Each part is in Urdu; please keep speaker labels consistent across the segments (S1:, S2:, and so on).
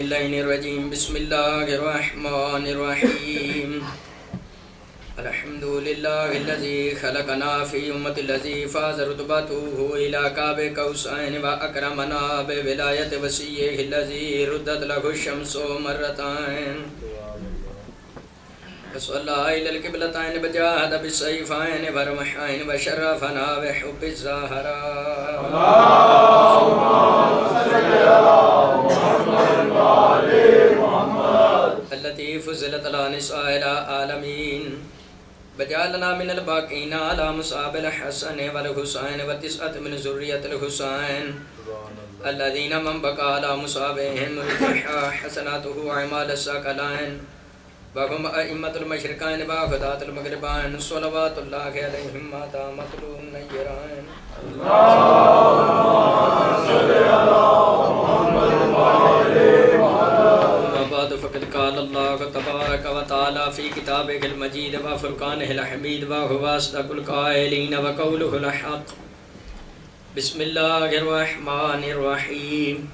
S1: الرجيم بسم الله الرحمن الرحيم الحمد لله الذي خلقنا في أمة الذي فاز رتبته إلى كعب قوسين وأكرمنا بولاية وسيعه الذي ردت له الشمس مرتين وصلى إلى القبلتين وجاهد بالسيفين ورمحين وشرفنا بحب الزهراء اللهم صل على محمد التي فضلت على نساء العالمين وجعلنا من الباقين على مصاب الحسن والحسين وتسعة من ذرية الحسين الذين من بقى على مصابهم رجح حسناته أعمال الثقلين وهم أئمة المشرقين وخدات المغربين صلوات الله عليهم ما دامت النيرين اللهم صل على محمد وعلى محمد بعد فقد قال الله تبارك وتعالى في كتابه المجيد وفرقانه الحميد وهو أصدق القائلين وقوله الحق بسم الله الرحمن الرحيم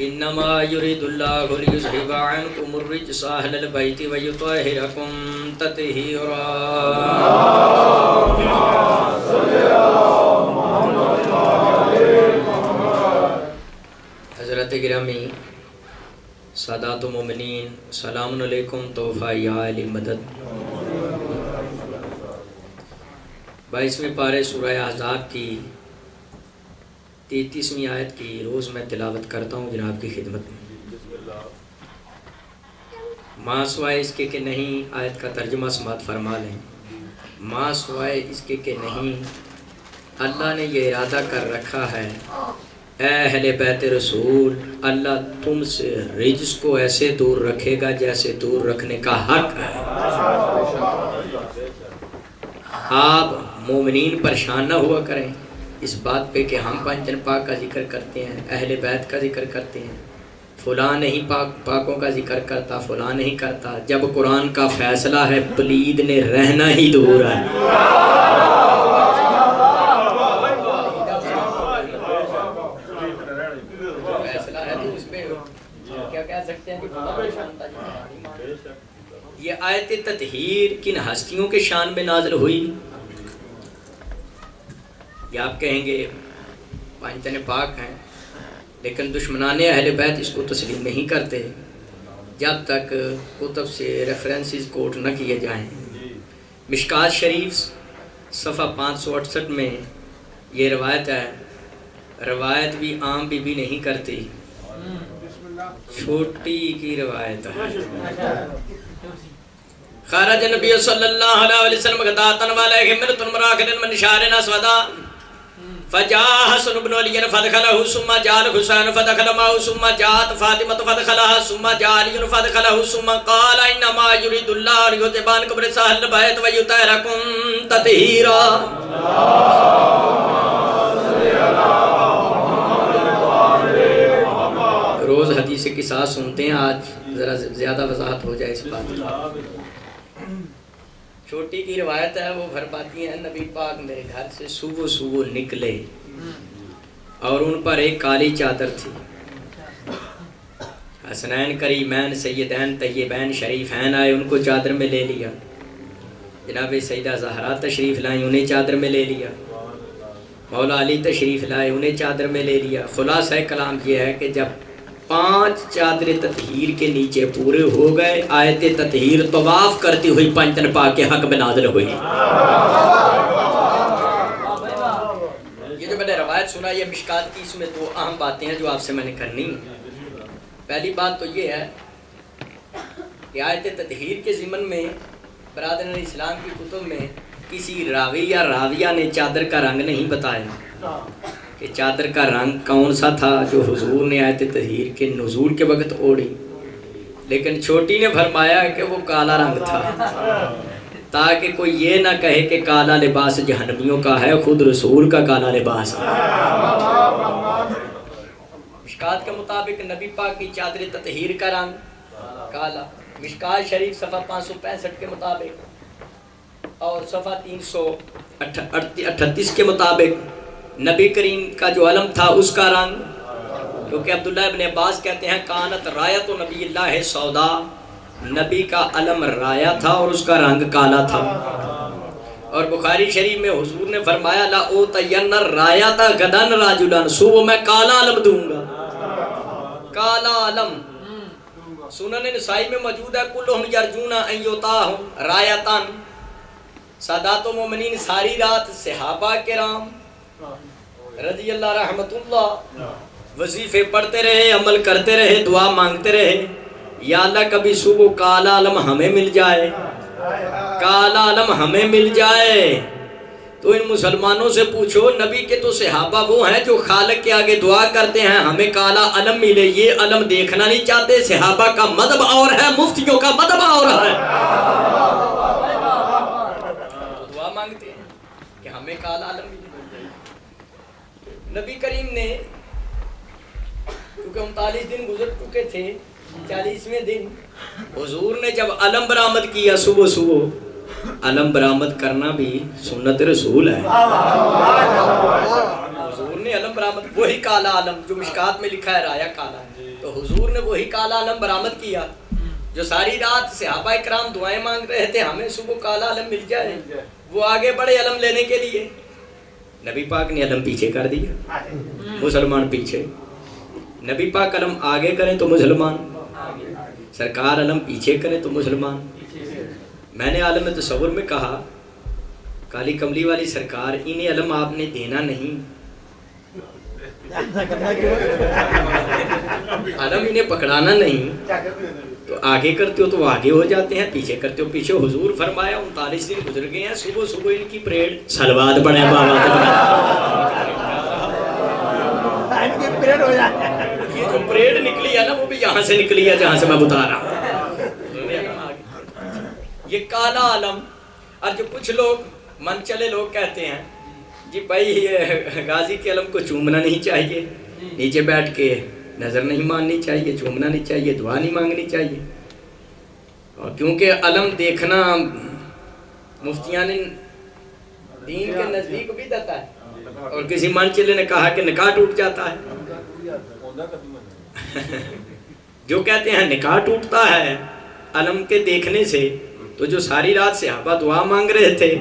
S1: إنما يريد الله ليذهب عنكم الرجس أهل البيت ويطهركم تطهيرا حضرت گرامی سادات و مومنین سلام علیکم توفہ یا علی مدد 22ویں پارے سورہ احزاب کی 33ویں آیت کی روز میں تلاوت کرتا ہوں جناب کی خدمت میں. ماں سوائے اس کے کہ نہیں، آیت کا ترجمہ سماعت فرما لیں. ماں سوائے اس کے کہ نہیں، اللہ نے یہ ارادہ کر رکھا ہے اے اہل بیت رسول، اللہ تم سے رجس کو ایسے دور رکھے گا جیسے دور رکھنے کا حق ہے. آپ مومنین پریشان نہ ہوا کریں اس بات پہ کہ ہم پنجن پاک کا ذکر کرتے ہیں، اہل بیت کا ذکر کرتے ہیں، فلاں نہیں پاکوں کا ذکر کرتا، فلاں نہیں کرتا، جب قرآن کا فیصلہ ہے پلید نے رہنا ہی دور ہے. فیصلہ ہے تو اس پہ کیا کہہ سکتے ہیں کہ یہ آیت تطہیر کن ہستیوں کے شان میں نازل ہوئی؟ یا آپ کہیں گے پانچتن پاک ہیں، لیکن دشمنان اہل بیت اس کو تسلیم نہیں کرتے جب تک کتب سے ریفرنسز کوٹ نہ کیے جائیں. مشکات شریف صفحہ 568 میں یہ روایت ہے، روایت بھی عام بی نہیں کرتی، چھوٹی کی روایت ہے. خرج نبی صلی اللہ علیہ وسلم غداتن علیہ مرۃ مراکل من شعر اسودا فجاء حسن بن علي فدخله ثم جاء الحسين فدخل معه ثم جاءت فاطمة فدخلها ثم جاء علي فدخله ثم قال إنما يريد الله ليذهب عنكم الرجس أهل البيت ويطهركم تطهيرا. روز حدیث کے ساتھ سنتے ہیں، آج ذرا زیادہ وضاحت ہو جائے اس بات کی. چھوٹی کی روایت ہے، وہ فرماتی ہیں نبی پاک میرے گھر سے صبح نکلے اور ان پر ایک کالی چادر تھی. حسنین کریمین سیدین طیبین شریفین آئے، ان کو چادر میں لے لیا. جناب سیدہ زہرا تشریف لائیں، انہیں چادر میں لے لیا. مولا علی تشریف لائے، انہیں چادر میں لے لیا. خلاصہ کلام یہ ہے کہ جب 5 چادر تطہیر کے نیچے پورے ہو گئے، آیت تطہیر طواف کرتی ہوئی پنجتن پاک کے حق میں نازل ہوئی. یہ جو میں نے روایت سنا، یہ مشکات کی، اس میں 2 اہم باتیں ہیں جو آپ سے میں نے کرنی. پہلی بات تو یہ ہے کہ آیت تطہیر کے ضمن میں برادران اسلام کی کتب میں کسی راوی یا راویہ نے چادر کا رنگ نہیں بتایا کہ چادر کا رنگ کون سا تھا جو حضور نے آیت تطہیر کے نزول کے وقت اوڑھی، لیکن چھوٹی نے فرمایا کہ وہ کالا رنگ تھا تاکہ کوئی یہ نہ کہے کہ کالا لباس جہنمیوں کا ہے، خود رسول کا کالا لباس ہے. مشکات کے مطابق نبی پاک کی چادر تطہیر کا رنگ کالا. مشکات شریف صفحہ 565 کے مطابق اور صفحہ 338 کے مطابق نبی کریم کا جو علم تھا اس کا رنگ کیونکہ عبداللہ ابن عباس کہتے ہیں کانت رایت نبی اللہ سودا، نبی کا علم رایا تھا اور اس کا رنگ کالا تھا. اور بخاری شریف میں حضور نے فرمایا لَأُوتَيَنَّ الرَّایَةَ غَدًا رَجُلًا، صبح میں کالا علم دوں گا. کالا علم سنن نسائی میں موجود ہے کلہم یرجون ان یؤتاہم رایتان. سادات و مومنین ساری رات صحابہ کرام رضی اللہ رحمت اللہ وظیفے پڑھتے رہے، عمل کرتے رہے، دعا مانگتے رہے، یا اللہ کبھی صبح کالا علم ہمیں مل جائے، کالا علم ہمیں مل جائے. تو ان مسلمانوں سے پوچھو نبی کے تو صحابہ وہ ہیں جو خالق کے آگے دعا کرتے ہیں ہمیں کالا علم ملے، یہ علم دیکھنا نہیں چاہتے. صحابہ کا مذہب اور ہے، مفتیوں کا مذہب اور ہے. دعا مانگتے ہیں کہ ہمیں کالا علم ملے. نبی کریم نے کیونکہ 39 دن گزر چکے تھے، 40ویں دن حضور نے جب علم برآمد کیا صبح صبح، علم برآمد کرنا بھی سنت رسول ہے. حضور نے علم برآمد، وہی کالا علم جو مشکات میں لکھا ہے رایا کالا، تو حضور نے وہی کالا علم برآمد کیا جو ساری رات صحابہ کرام دعائیں مانگ رہے تھے ہمیں صبح کالا علم مل جائے. وہ آگے بڑے علم لینے کے لیے، نبی پاک نے علم پیچھے کر دیا، مسلمان پیچھے. نبی پاک علم آگے کریں تو مسلمان، سرکار علم پیچھے کریں تو مسلمان. میں نے عالم تصور میں کہا کالی کملی والی سرکار انہیں علم آپ نے دینا نہیں، علم انہیں پکڑانا نہیں، تو آگے کرتے ہو تو وہ آگے ہو جاتے ہیں، پیچھے کرتے ہو پیچھے. حضور فرمایا 39 دن گزر گئے ہیں، صبح صبح ان کی پریڈ سلوات پڑھیں یہ جو پریڈ نکلی ہے نا وہ بھی یہاں سے نکلی ہے جہاں سے میں بتا رہا ہوں. یہ کالا علم. اور جو کچھ لوگ من چلے لوگ کہتے ہیں جی بھائی یہ غازی کے علم کو چومنا نہیں چاہیے، نیچے بیٹھ کے نظر نہیں ماننی چاہیے، چومنا نہیں چاہیے، دعا نہیں مانگنی چاہیے. اور کیونکہ علم دیکھنا مفتیان دین کے نزدیک بھی دیتا ہے. اور کسی من چلے نے کہا کہ نکاح ٹوٹ جاتا ہے. جو کہتے ہیں نکاح ٹوٹتا ہے علم کے دیکھنے سے، تو جو ساری رات صحابہ دعا مانگ رہے تھے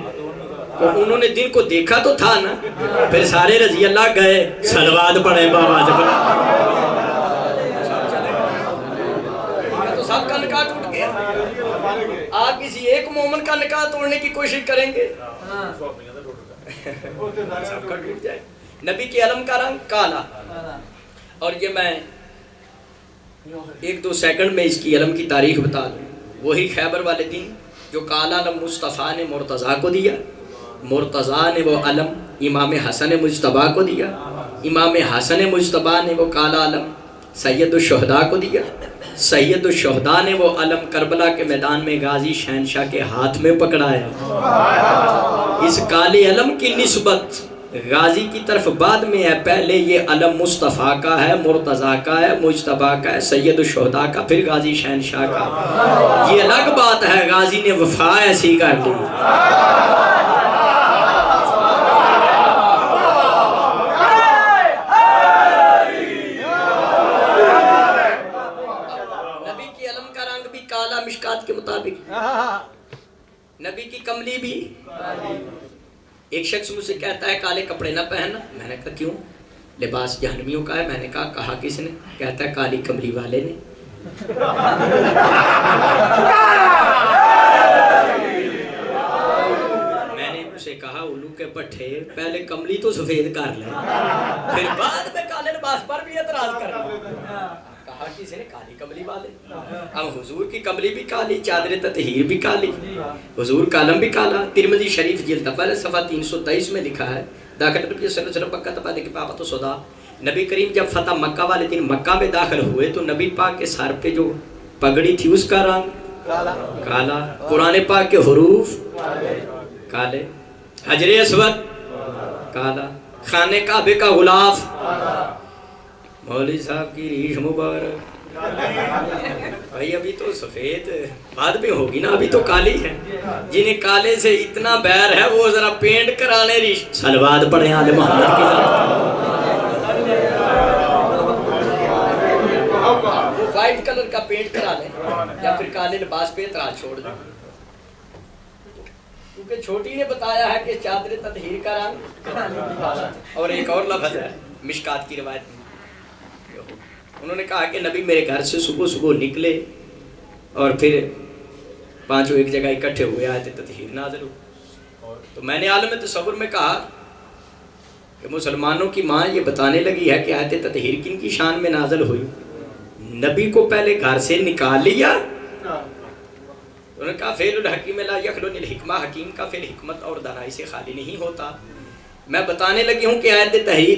S1: تو انہوں نے دن کو دیکھا تو تھا نا، پھر سارے رضی اللہ گئے صلوات پڑھیں بابا جب تو سب کا نکاح ٹوٹ گیا. آپ کسی ایک مومن کا نکاح توڑنے کی کوشش کریں گے سب کا ٹوٹ جائے. نبی کے علم کا رنگ کالا. اور یہ میں 1-2 سیکنڈ میں اس کی علم کی تاریخ بتا دوں. وہی خیبر والے دن جو کالا علم مصطفیٰ نے مرتضیٰ کو دیا، مرتضیٰ نے وہ علم امام حسن مجتبیٰ کو دیا، امام حسن مجتبیٰ نے وہ کالا علم سید الشہداء کو دیا، سید الشہداء نے وہ علم کربلا کے میدان میں غازی شہنشاہ کے ہاتھ میں پکڑایا. اس کالے علم کی نسبت غازی کی طرف بعد میں ہے، پہلے یہ علم مصطفیٰ کا ہے، مرتضیٰ کا ہے، مجتبیٰ کا ہے، سید الشہداء کا، پھر غازی شہنشاہ کا. یہ الگ بات ہے، غازی نے وفا ایسی کر دی. نبی کی علم کا رنگ بھی کالا مشکات کے مطابق، نبی کی کملی بھی. ایک شخص مجھ سے کہتا ہے کالے کپڑے نہ پہننا. میں نے کہا کیوں؟ لباس جہنمیوں کا ہے. میں نے کہا کس نے؟ کہتا ہے کالی کملی والے نے. میں نے اسے کہا الو کے پٹھے پہلے کملی تو سفید کر لیں، پھر بعد میں کالے لباس پر بھی اعتراض کر لیں. کہا کسی نے؟ کالی کملی والے. اب حضور کی کملی بھی کالی، چادر تطہیر بھی کالی، حضور کا علم بھی کالا. ترمذی شریف جلد پہلے صفحہ 323 میں لکھا ہے داخل نبی صلی اللہ علیہ وسلم مکہ تپا دیکھ پاپا تو صدا. نبی کریم جب فتح مکہ والے دن مکہ میں داخل ہوئے تو نبی پاک کے سر پہ جو پگڑی تھی اس کا رنگ کالا، قرآن پاک کے حروف کالے، حجر اسود کالا، خانے کعبے کا غلاف، مولوی صاحب کی ریش مبارک بھائی ابھی تو سفید بعد میں ہوگی نا، ابھی تو کالی ہے. جنہیں کالے سے اتنا بیر ہے وہ ذرا پینٹ کرانے ریش. صلوات پڑھیں آل محمد کی ذات. وائٹ کلر کا پینٹ کرا لیں یا پھر کالے لباس پہ اعتراض چھوڑ دیں، کیونکہ چھوٹی نے بتایا ہے کہ چادر تطہیر کا رنگ، اور ایک اور لفظ ہے مشکات کی روایت میں، انہوں نے کہا کہ نبی میرے گھر سے صبح صبح نکلے اور پھر پانچوں ایک جگہ اکٹھے ہوئے، آیت تطہیر نازل ہو۔ تو میں نے عالم تصور میں کہا کہ مسلمانوں کی ماں یہ بتانے لگی ہے کہ آیت تطہیر کن کی شان میں نازل ہوئی؟ نبی کو پہلے گھر سے نکال لیا۔ انہوں نے کہا فعل الحکیم لا یخلو الحکمہ، حکیم کا فعل حکمت اور دانائی سے خالی نہیں ہوتا۔ میں بتانے لگی ہوں کہ آیت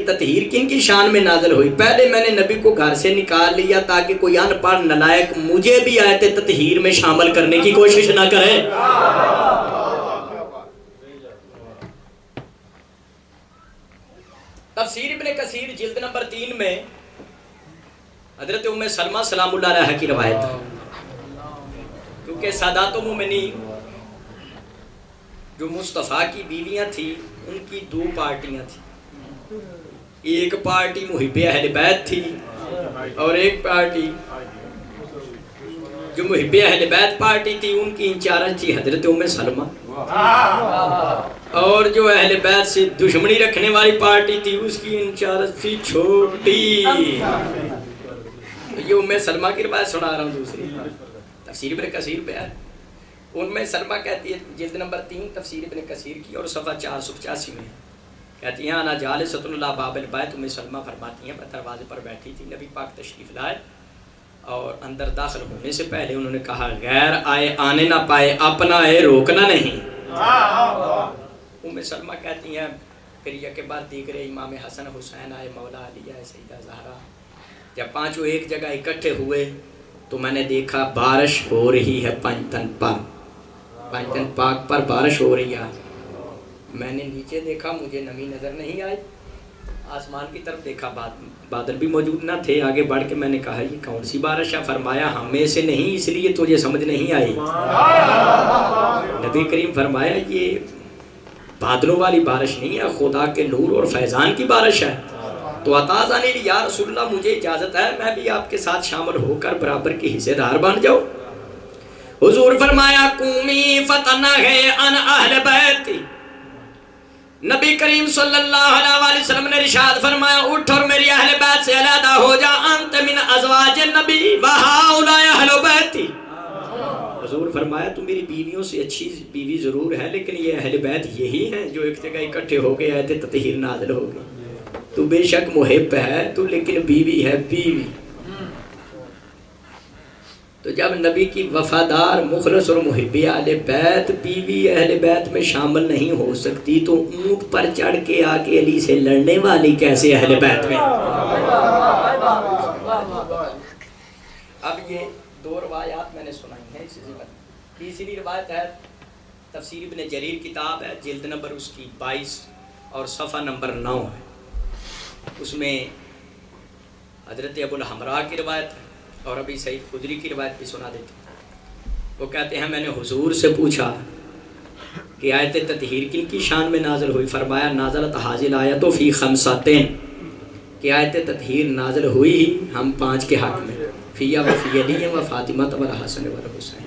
S1: تطہیر کن کی شان میں نازل ہوئی؟ پہلے میں نے نبی کو گھر سے نکال لیا تاکہ کوئی ان پڑھ نالائق مجھے بھی آیت تطہیر میں شامل کرنے کی کوشش نہ کرے۔ تفسیر ابن کثیر جلد نمبر 3 میں حضرت ام سلمہ سلام اللہ علیہ کی روایت ہے، کیونکہ سادات مومنین جو مصطفیٰ کی بیویاں تھیں ان کی 2 پارٹیاں تھیں، ایک پارٹی محب اہل بیت تھی اور ایک پارٹی جو محب اہل بیت پارٹی تھی ان کی انچارج تھی حضرت ام سلمہ، اور جو اہل بیت سے دشمنی رکھنے والی پارٹی تھی اس کی انچارج تھی چھوٹی۔ یہ ام سلمہ کی روایت سنا رہا ہوں، دوسری تفسیر ابن کثیر پہ ہے۔ ام سلمہ کہتی ہے جلد نمبر 3 تفسیر ابن کثیر کی اور صفحہ 485 میں کہتی ہیں انا جالسۃ اللہ باب البیت، ام سلمہ فرماتی ہیں میں دروازے پر بیٹھی تھی، نبی پاک تشریف لائے اور اندر داخل ہونے سے پہلے انہوں نے کہا غیر آئے آنے نہ پائے، اپنا ہے روکنا نہیں۔ ام سلمہ کہتی ہیں پھر یہ کے بعد دیگرے امام حسن حسین آئے، مولا علی آئے، سیدہ زہرا، جب پانچوں ایک جگہ اکٹھے ہوئے تو میں نے دیکھا بارش ہو رہی ہے پنجتن پاک پر بارش ہو رہی ہے۔ میں نے نیچے دیکھا، مجھے نمی نظر نہیں آئی، آسمان کی طرف دیکھا، بادل بھی موجود نہ تھے۔ آگے بڑھ کے میں نے کہا یہ کون سی بارش ہے؟ فرمایا ہمیں سے نہیں، اس لیے تجھے سمجھ نہیں آئی۔ نبی کریم فرمایا یہ بادلوں والی بارش نہیں ہے، خدا کے نور اور فیضان کی بارش ہے۔ تو عطا نے یا رسول اللہ مجھے اجازت ہے میں بھی آپ کے ساتھ شامل ہو کر برابر کی حصے دار بن جاؤں؟ حضور فرمایا قومی فتنہ ہے ان اہل بیت، نبی کریم صلی اللہ علیہ وسلم نے ارشاد فرمایا اٹھ اور میری اہل بیت سے علیحدہ ہو جا، انت من ازواج النبی وہؤلاء اہل بیتی۔ حضور فرمایا تو میری بیویوں سے اچھی بیوی ضرور ہے لیکن یہ اہل بیت یہی ہیں جو ایک جگہ اکٹھے ہو گئے آیت تطہیر نازل ہو گئی۔ تو بے شک محب ہے تو لیکن بیوی ہے بیوی۔ تو جب نبی کی وفادار مخلص اور محب اہل بیت بیوی اہل بیت میں شامل نہیں ہو سکتی تو اونٹ پر چڑھ کے آ کے علی سے لڑنے والی کیسے اہل بیت میں؟ اب یہ 2 روایات میں نے سنائی ہیں، تیسری روایت ہے تفسیر ابن جریر کتاب ہے، جلد نمبر اس کی 22 اور صفحہ نمبر 9 ہے، اس میں حضرت ابو الحمراء کی روایت ہے اور ابھی سعید خدری کی روایت بھی سنا دیتے ہیں۔ وہ کہتے ہیں میں نے حضور سے پوچھا کہ آیت تطہیر کن کی شان میں نازل ہوئی؟ فرمایا نازلت حاضل آیت فی خمساتین، کہ آیت تطہیر نازل ہوئی ہم 5 کے حق میں، فی و فی علی و فاطمہ والحسن والحسین۔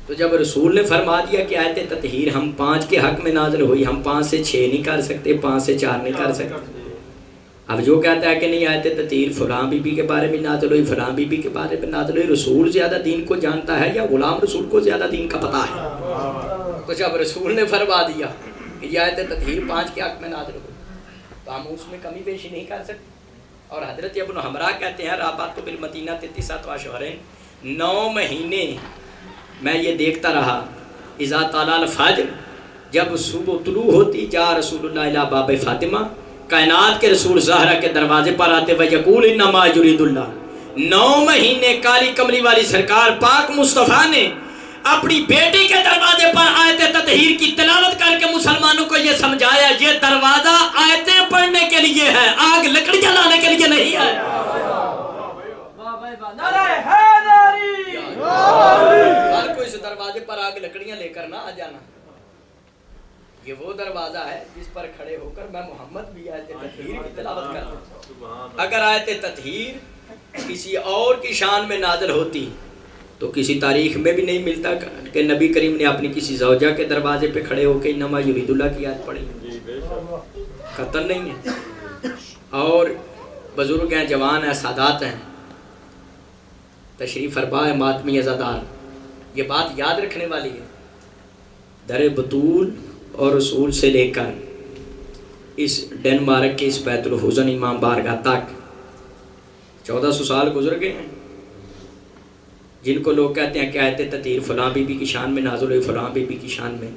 S1: تو جب رسول نے فرما دیا کہ آیت تطہیر ہم 5 کے حق میں نازل ہوئی، ہم 5 سے 6 نہیں کر سکتے، 5 سے 4 نہیں کر سکتے۔ اب جو کہتا ہے کہ نہیں آیت تطہیر فلاں بی بی کے بارے میں نازل ہوئی، فلاں بی بی کے بارے میں نازل ہوئی، رسول زیادہ دین کو جانتا ہے یا غلام رسول کو زیادہ دین کا پتہ ہے؟ تو جب رسول نے فرما دیا کہ یہ آیت تطہیر 5 کے حق میں نازل ہوئی تو ہم اس میں کمی بیشی نہیں کر سکتے۔ اور حضرت ابن حمراء کہتے ہیں رابطہ بالمدینہ 33 اشہرین، 9 مہینے میں یہ دیکھتا رہا، اذا طلع الفجر، جب صبح طلوع ہوتی جا رسول اللہ الی باب فاطمہ، کائنات کے رسول زہرا کے دروازے پر آتے ویقول انما یرید اللہ۔ 9 مہینے کالی کملی والی سرکار پاک مصطفیٰ نے اپنی بیٹی کے دروازے پر آیت تطہیر کی تلاوت کر کے مسلمانوں کو یہ سمجھایا یہ دروازہ آیتیں پڑھنے کے لیے ہے، آگ لکڑیاں لانے کے لیے نہیں ہے۔ ہر کوئی اس دروازے پر آگ لکڑیاں لے کر نہ آ جانا، یہ وہ دروازہ ہے جس پر کھڑے ہو کر میں محمد بھی آیت تطہیر کی تلاوت کرتا ہوں۔ اگر آیت تطہیر کسی اور کی شان میں نازل ہوتی تو کسی تاریخ میں بھی نہیں ملتا کہ نبی کریم نے اپنی کسی زوجہ کے دروازے پہ کھڑے ہو کے انما یرید اللہ کی آیت پڑھی. قطعاً نہیں ہے. اور بزرگ ہیں، جوان ہیں، سادات ہیں، تشریف فرما ہے ماتمی عزادار، یہ بات یاد رکھنے والی ہے. در بطول اور رسول سے لے کر اس ڈنمارک کے اس بیت الحزن امام بارگاہ تک 1400 سال گزر گئے ہیں، جن کو لوگ کہتے ہیں کہ آیت تطہیر فلاں بی بی کی شان میں نازل ہوئی، فلاں بی بی کی شان میں.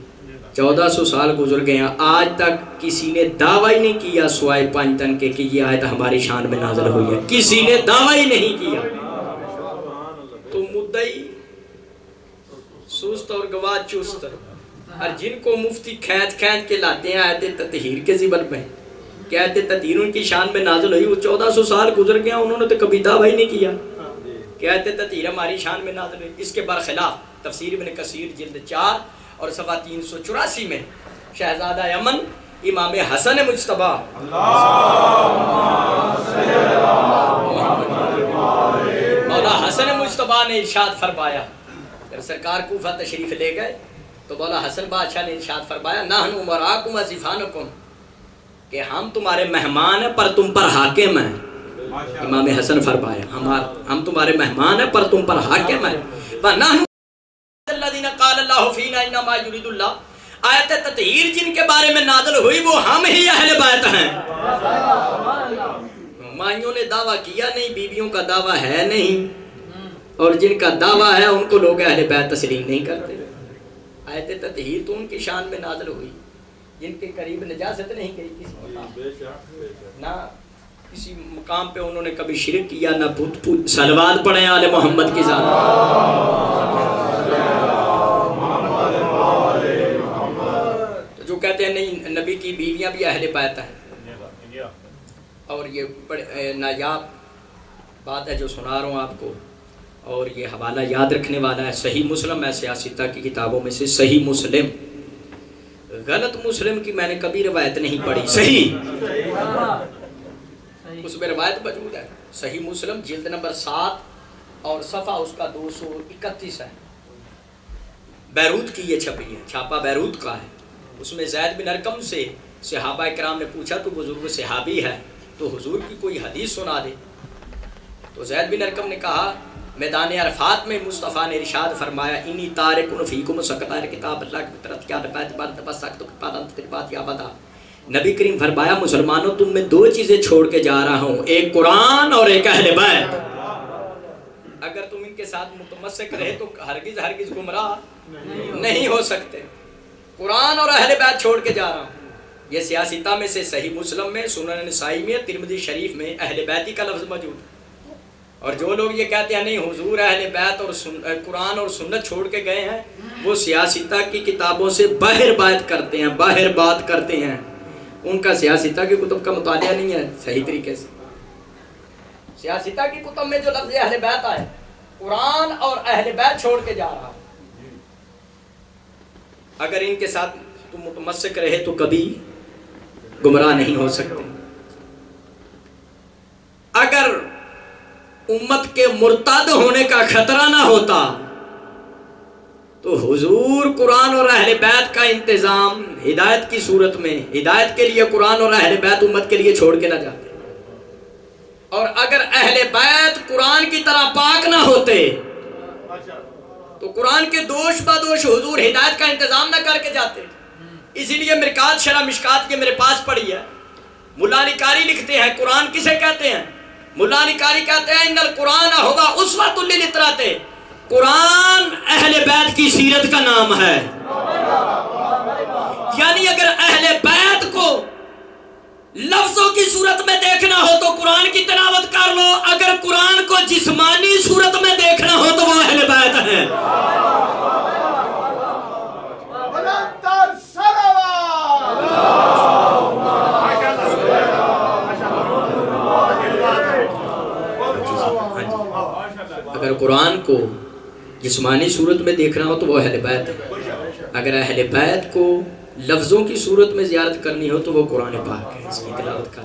S1: 1400 سال گزر گئے ہیں، آج تک کسی نے دعویٰ ہی نہیں کیا سوائے 5 تن کے کہ یہ آیت ہماری شان میں نازل ہوئی ہے. کسی نے دعویٰ ہی نہیں کیا. تو مدعی سست اور گواہ چست، اور جن کو مفتی کھینچ کے لاتے ہیں آیت تطہیر کے ذبل میں کہ آیت تطہیر ان کی شان میں نازل ہوئی، وہ 1400 سال گزر گیا، انہوں نے تو کبھی دعویٰ ہی نہیں کیا کہ آیت تطہیر ہماری شان میں نازل ہوئی. اس کے برخلاف تفسیر ابن کثیر جلد 4 اور صفحہ 384 میں شہزادہ یمن امام حسن مجتبی مولا حسن مجتبی نے ارشاد فرمایا، جب سرکار کوفہ تشریف لے گئے تو مولا حسن بادشاہ نے ارشاد فرمایا نحن امراکم و ضیفانکم، کہ ہم تمہارے مہمان ہیں پر تم پر حاکم ہیں. امام حسن فرمایا ہم تمہارے مہمان ہیں پر تم پر حاکم ہیں. وَنَحْنُ الَّذِينَ قَالَ اللَّهُ فِينَا إِنَّمَا يُرِيدُ اللَّهُ، آیت تطہیر جن کے بارے میں نازل ہوئی وہ ہم ہی اہل بیت ہیں. مائیوں نے دعویٰ کیا نہیں، بیویوں کا دعویٰ ہے نہیں، اور جن کا دعویٰ ہے ان کو لوگ اہل بیت تسلیم نہیں کرتے. آیت تطہیر تو ان کی شان میں نازل ہوئی جن کے قریب نجاست نہیں گئی کسی مقام پہ، نہ کسی مقام پہ انہوں نے کبھی شرک کیا، نہ بت صلوات پڑھیں آل محمد کی ذات. تو جو کہتے ہیں نہیں نبی کی بیویاں بھی اہل بیت ہیں، اور یہ نایاب بات ہے جو سنا رہا ہوں آپ کو، اور یہ حوالہ یاد رکھنے والا ہے. صحیح مسلم ہے سیاستہ کی کتابوں میں سے صحیح مسلم، غلط مسلم کی میں نے کبھی روایت نہیں پڑھی. صحیح اس میں روایت موجود ہے. صحیح مسلم جلد نمبر 7 اور صفحہ اس کا 231 ہے. بیروت کی یہ چھپی ہے، چھاپا بیروت کا ہے. اس میں زید بن ارقم سے صحابہ کرام نے پوچھا تو بزرگ صحابی ہے تو حضور کی کوئی حدیث سنا دے. تو زید بن ارقم نے کہا میدان عرفات میں مصطفیٰ نے ارشاد فرمایا انی تارکن فیکم سقطائر کتاب اللہ کی طرف کیا نبات بعد تبسکت کی پالن تربات یا بدا. نبی کریم فرمایا مسلمانوں تم میں 2 چیزیں چھوڑ کے جا رہا ہوں، ایک قرآن اور ایک اہل بیت. اگر تم ان کے ساتھ متمسک رہے تو ہرگز گمراہ نہیں ہو سکتے. قرآن اور اہل بیت چھوڑ کے جا رہا ہوں. یہ سیاستہ میں سے صحیح مسلم میں، سنن نسائی میں، ترمذی شریف میں اہل بیتی کا لفظ موجود ہے. اور جو لوگ یہ کہتے ہیں نہیں حضور اہل بیت اور قرآن اور سنت چھوڑ کے گئے ہیں، وہ سیاستہ کی کتابوں سے باہر بات کرتے ہیں. ان کا سیاستہ کی کتب کا مطالعہ نہیں ہے صحیح طریقے سے. سیاستہ کی کتب میں جو لفظ اہل بیت آئے، قرآن اور اہل بیت چھوڑ کے جا رہا. اگر ان کے ساتھ تم متمسک رہے تو کبھی گمراہ نہیں ہو سکتے. اگر امت کے مرتد ہونے کا خطرہ نہ ہوتا تو حضور قرآن اور اہل بیت کا انتظام ہدایت کی صورت میں، ہدایت کے لیے قرآن اور اہل بیت امت کے لیے چھوڑ کے نہ جاتے. اور اگر اہل بیت قرآن کی طرح پاک نہ ہوتے تو قرآن کے دوش بدوش حضور ہدایت کا انتظام نہ کر کے جاتے. اسی لیے مرکات شرح مشکات کے میرے پاس پڑھی ہے. ملا علی قاری لکھتے ہیں قرآن کسے کہتے ہیں؟ ملا علی قاری کہتے ہیں ان القرآن ہوا اسوۃ للطراۃ، قرآن اہل بیت کی سیرت کا نام ہے. یعنی اگر اہل بیت کو لفظوں کی صورت میں دیکھنا ہو تو قرآن کی تلاوت کر لو، اگر قرآن کو جسمانی صورت میں دیکھنا ہو تو وہ اہل بیت ہیں. اگر قرآن کو جسمانی صورت میں دیکھنا ہو تو وہ اہل بیت ہے. اگر اہل بیت کو لفظوں کی صورت میں زیارت کرنی ہو تو وہ قرآن پاک ہے، اس کی تلاوت کر.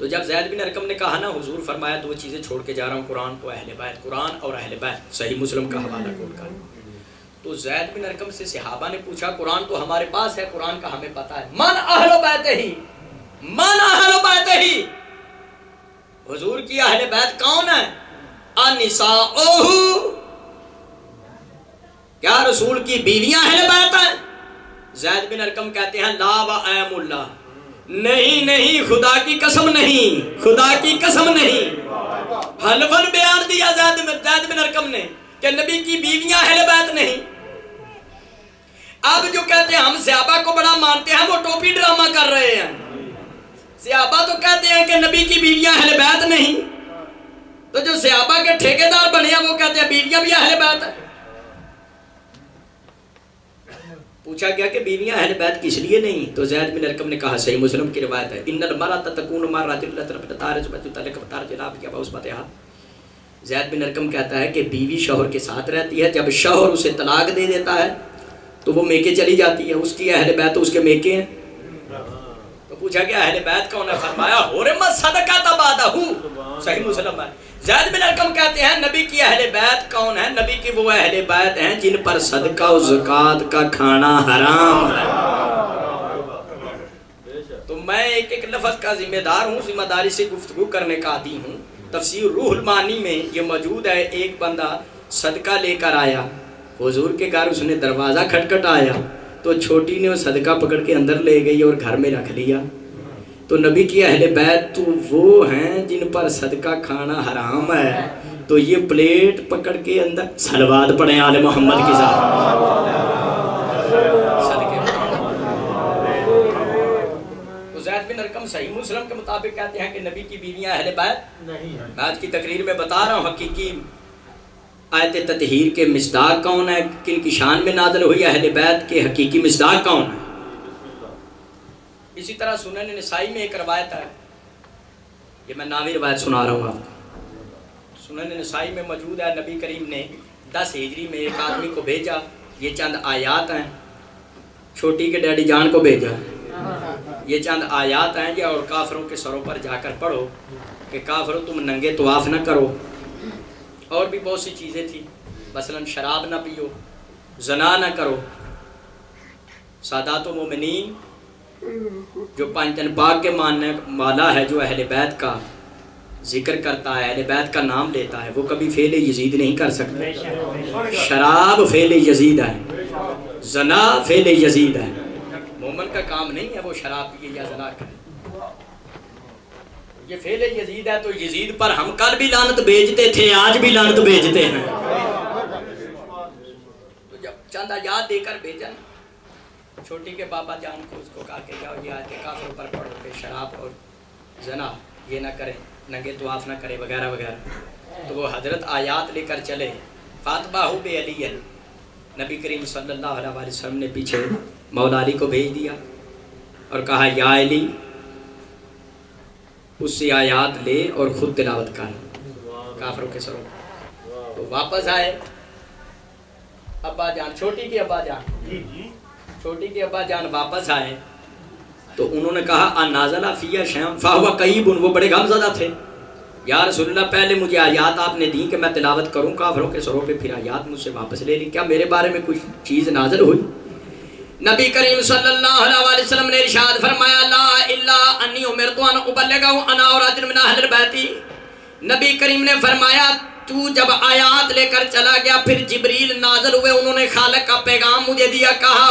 S1: تو جب زید بن ارقم نے کہا نا حضور فرمایا دو چیزیں چھوڑ کے جا رہا ہوں، قرآن تو اہل بیت، قرآن اور اہل بیت، صحیح مسلم کا حوالہ کھول کر. تو زید بن ارقم سے صحابہ نے پوچھا قرآن تو ہمارے پاس ہے، قرآن کا ہمیں پتا ہے، من اہل بیت ہی، من اہل بیت ہی، حضور کی اہل بیت کون ہے؟ النساؤہ، کیا رسول کی بیویاں اہل بیت ہیں؟ زید بن ارقم کہتے ہیں لا و ایم اللہ، نہیں نہیں، خدا کی قسم نہیں، خدا کی قسم نہیں. حلفاً بیان دیا زید بن ارقم نے کہ نبی کی بیویاں اہل بیت نہیں. اب جو کہتے ہیں ہم صحابہ کو بڑا مانتے ہیں، وہ ٹوپی ڈرامہ کر رہے ہیں. صحابہ تو کہتے ہیں کہ نبی کی بیویاں اہل بیت نہیں، تو جو صحابہ کے ٹھیکیدار بنے ہیں وہ کہتے ہیں بیویاں بھی اہل بیت ہیں. پوچھا گیا کہ بیویاں اہل بیت کس لیے نہیں؟ تو زید بن ارقم نے کہا صحیح مسلم کی روایت ہے، ان المرأۃ تکون مع الرجل تارج وتطلق وتارج لا بیا باسمتها. زید بن ارقم کہتا ہے کہ بیوی شوہر کے ساتھ رہتی ہے، جب شوہر اسے طلاق دے دیتا ہے تو وہ میکے چلی جاتی ہے، اس کی اہل بیت تو اس کے میکے ہیں. تو پوچھا کہ اہل بیت کون ہے؟ فرمایا حرمت صدقۃ بعدہ، صحیح مسلم ہے. زید بن ارقم کہتے ہیں نبی کی اہل بیت کون ہے؟ نبی کی وہ اہل بیت ہیں جن پر صدقہ و زکوٰۃ کا کھانا حرام ہے. تو میں ایک ایک لفظ کا ذمہ دار ہوں، ذمہ داری سے گفتگو کرنے کا عادی ہوں. تفسیر روح المعانی میں یہ موجود ہے، ایک بندہ صدقہ لے کر آیا حضور کے گھر، اس نے دروازہ کھٹکھٹایا تو چھوٹی نے وہ صدقہ پکڑ کے اندر لے گئی اور گھر میں رکھ لیا. تو نبی کی اہل بیت تو وہ ہیں جن پر صدقہ کھانا حرام ہے، تو یہ پلیٹ پکڑ کے اندر صلوات پڑھیں آل محمد کی ذات. تو زید بن ارقم صحیح مسلم کے مطابق کہتے ہیں کہ نبی کی بیویاں اہل بیت نہیں. آج کی تقریر میں بتا رہا ہوں حقیقی آیت تطہیر کے مصداق کون ہے، کن کی شان میں نازل ہوئی، اہل بیت کے حقیقی مصداق کون ہے. اسی طرح سنن نسائی میں ایک روایت ہے، یہ میں نامی روایت سنا رہا ہوں آپ کو. سنن نسائی میں موجود ہے، نبی کریم نے 10 ہجری میں ایک آدمی کو بھیجا. یہ چند آیات ہیں، چھوٹی کے ڈیڈی جان کو بھیجا. یہ چند آیات ہیں یہ، اور کافروں کے سروں پر جا کر پڑھو کہ کافروں تم ننگے طواف نہ کرو. اور بھی بہت سی چیزیں تھیں، مثلا شراب نہ پیو، زنا نہ کرو. سادات و مومنین جو پانچ دن پاک کے ماننے والا ہے، جو اہل بیت کا ذکر کرتا ہے، اہل بیت کا نام لیتا ہے، وہ کبھی فعل یزید نہیں کر سکتا. شراب فعل یزید ہے، زنا فعل یزید ہے. مومن کا کام نہیں ہے وہ شراب پیے یا زنا کرے، یہ فعل یزید ہے. تو یزید پر ہم کل بھی لعنت بھیجتے تھے، آج بھی لعنت بھیجتے ہیں. تو جب چند آیات دے کر بھیجا چھوٹی کے بابا جان کو، اس کو کہا کہ جاؤ یہ آیتیں کافروں پر پڑھو کہ شراب اور زنا یہ نہ کریں، ننگے طواف نہ کریں وغیرہ وغیرہ. تو وہ حضرت آیات لے کر چلے. فاتبعہ بعلی، نبی کریم صلی اللہ علیہ وسلم نے پیچھے مولا علی کو بھیج دیا اور کہا یا علی اس سے آیات لے اور خود تلاوت کر کافروں کے سروں. تو واپس آئے ابا جان، چھوٹی کے ابا جان واپس آئے تو انہوں نے کہا انازلہ فیہ شیئن فہو قیب، وہ بڑے غمزدہ تھے. یا رسول اللہ پہلے مجھے آیات آپ نے دی کہ میں تلاوت کروں کافروں کے سروں پہ، پھر آیات مجھ سے واپس لے لی، کیا میرے بارے میں کچھ چیز نازل ہوئی؟ نبی کریم صلی اللہ علیہ وسلم نے ارشاد فرمایا لا الا انی امرت ان ابلغ انا اور رجل من اہل البیت. نبی کریم نے فرمایا تو جب آیات لے کر چلا گیا، پھر جبریل نازل ہوئے، انہوں نے خالق کا پیغام مجھے دیا. کہا